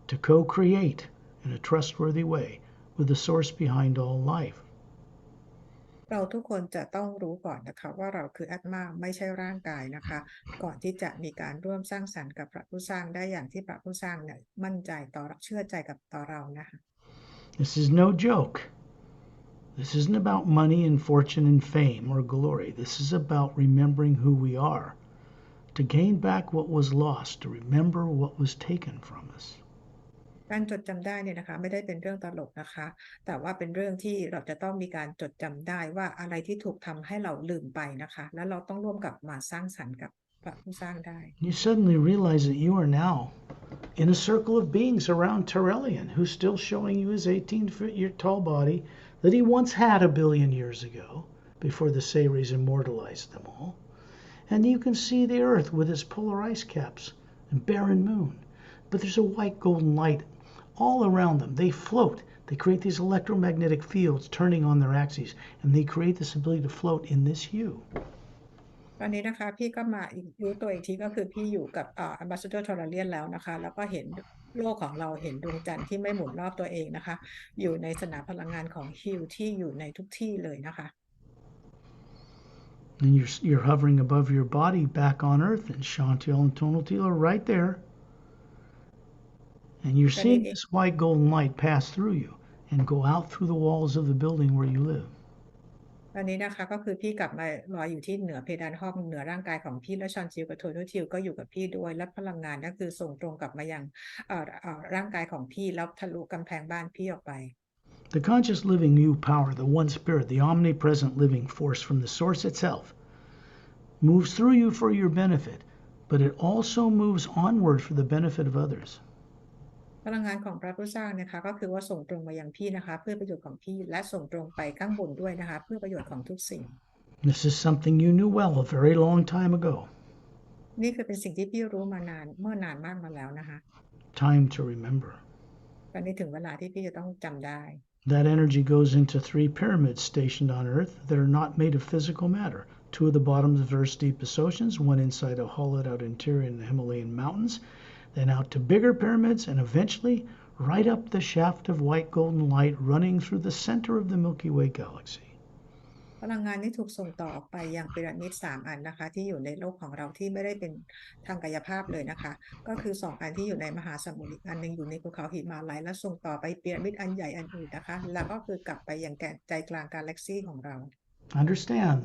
to co create in a trustworthy way with the source behind all life. เราทุกคนจะต้องรู้ก่อนนะคะว่าเราคืออาตมาไม่ใช่ร่างกายนะคะก่อนที่จะมีการร่วมสร้างสรรค์กับพระผู้สร้างได้อย่างที่พระผู้สร้างเนี่ยมั่นใจต่อเชื่อใจกับต่อเรานะคะ This is no joke. This isn't about money and fortune and fame or glory. This is about remembering who we are, to gain back what was lost, to remember what was taken from us. การจดจำได้เนี่ยนะคะไม่ได้เป็นเรื่องตลกนะคะแต่ว่าเป็นเรื่องที่เราจะต้องมีการจดจำได้ว่าอะไรที่ถูกทำให้เราลืมไปนะคะแล้วเราต้องร่วมกับมาสร้างสรรค์กับพระผู้สร้างได้ You suddenly realize that you are now in a circle of beings around Terrellian, who's still showing you his 18-foot tall body that he once had a billion years ago, before the Saries immortalized them all. And you can see the Earth with its polar ice caps and barren moon. But there's a white golden light all around them. They float. They create these electromagnetic fields turning on their axes, and they create this ability to float in this hue. ตอนนี้นะคะพี่ก็มารู้ตัวอีกทีก็คือพี่อยู่กับAmbassador Tolarian แล้วนะคะแล้วก็เห็นโลกของเราเห็นดวงจันทร์ที่ไม่หมุนรอบตัวเองนะคะอยู่ในสนามพลังงานของฮิลที่อยู่ในทุกที่เลยนะคะ And you're hovering above your body back on Earth, and Chantil and Tonaltil are right there. And you're ตอนนี้ seeing this white golden light pass through you and go out through the walls of the building where you live. ตอนนี้นะคะก็คือพี่กลับมาลอยอยู่ที่เหนือเพดานห้องเหนือร่างกายของพี่และชอนจิลกับโทนูทิลก็อยู่กับพี่ด้วยและพลังงานก็คือส่งตรงกลับมายังร่างกายของพี่แล้วทะลุกำแพงบ้านพี่ออกไป The conscious living you power, the one spirit, the omnipresent living force from the source itself, moves through you for your benefit, but it also moves onward for the benefit of others. พลังงานของพระผู้สร้างนะคะก็คือว่าส่งตรงมายังพี่นะคะเพื่อประโยชน์ของพี่และส่งตรงไปข้างบนด้วยนะคะเพื่อประโยชน์ของทุกสิ่ง This is something you knew well a very long time ago. นี่คือเป็นสิ่งที่พี่รู้มานานเมื่อนานมากมาแล้วนะคะ Time to remember. ตอนนี้ถึงเวลาที่พี่จะต้องจำได้ That energy goes into 3 pyramids stationed on Earth that are not made of physical matter. 2 at the bottoms of Earth's deepest oceans, 1 inside a hollowed out interior in the Himalayan mountains, then out to bigger pyramids, and eventually right up the shaft of white golden light running through the center of the Milky Way galaxy. พลังงานนี้ถูกส่งต่อออกไปยังพีระมิด3 อันนะคะที่อยู่ในโลกของเราที่ไม่ได้เป็นทางกายภาพเลยนะคะก็คือ2 อันที่อยู่ในมหาสมุทรอีกอันหนึ่งอยู่ในภูเขาหิมาลัยและส่งต่อไปพีระมิดอันใหญ่อันอื่นนะคะแล้วก็คือกลับไปยังใจกลางกาแล็กซี่ของเรา Understand,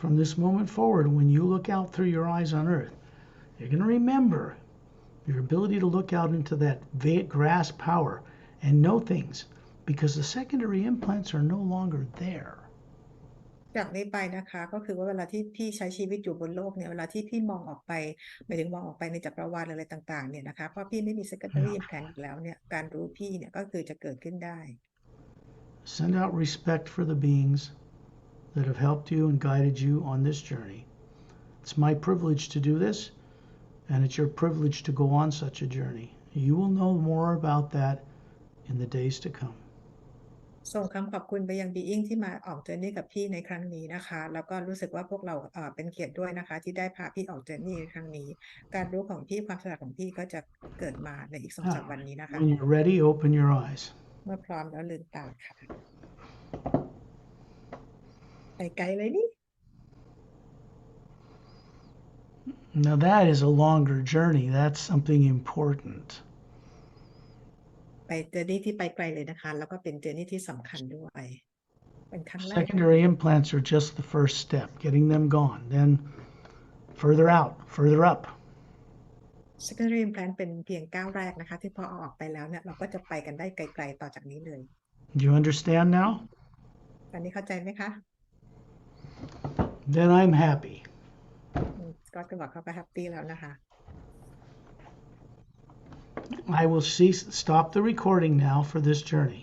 from this moment forward, when you look out through your eyes on Earth, you're going to remember your ability to look out into that grasp power and know things, because the secondary implants are no longer there. จากนี้ไปนะคะก็คือว่าเวลาที่พี่ใช้ชีวิตอยู่บนโลกเนี่ยเวลาที่พี่มองออกไปหมายถึงมองออกไปในจักรวาลอะไรต่างๆเนี่ยนะคะเพราะพี่ไม่มี secondary implant อีกแล้วเนี่ยการรู้พี่เนี่ยก็คือจะเกิดขึ้นได้ Send out respect for the beings that have helped you and guided you on this journey. It's my privilege to do this, and it's your privilege to go on such a journey. You will know more about that in the days to come. ส่งคำขอบคุณไปยังบีอิงที่มาออกเจอร์นี่กับพี่ในครั้งนี้นะคะแล้วก็รู้สึกว่าพวกเราเป็นเกียรติด้วยนะคะที่ได้พาพี่ออกเจอร์นี่ในครั้งนี้การรู้ของพี่ความฉลาดของพี่ก็จะเกิดมาในอีก2-3 วันนี้นะคะ When you're ready, open your eyes. เมื่อพร้อมแล้วลืมตาค่ะไปไกลเลยนี่ Now that is a longer journey. That's something important. ไป เจอร์นี่ที่ไปไกลเลยนะคะแล้วก็เป็นเจอร์นี่ที่สำคัญด้วยเป็นครั้งแรก Secondary implants are just the first step, getting them gone. Then further out, further up. secondary implant เป็นเพียงก้าวแรกนะคะที่พอเอาออกไปแล้วเนี่ยเราก็จะไปกันได้ไกลๆต่อจากนี้เลย Do you understand now? ตอนนี้เข้าใจไหมคะ Then I'm happy. ก็บอกเขาไปแฮปปี้แล้วนะคะ I will stop the recording now for this journey.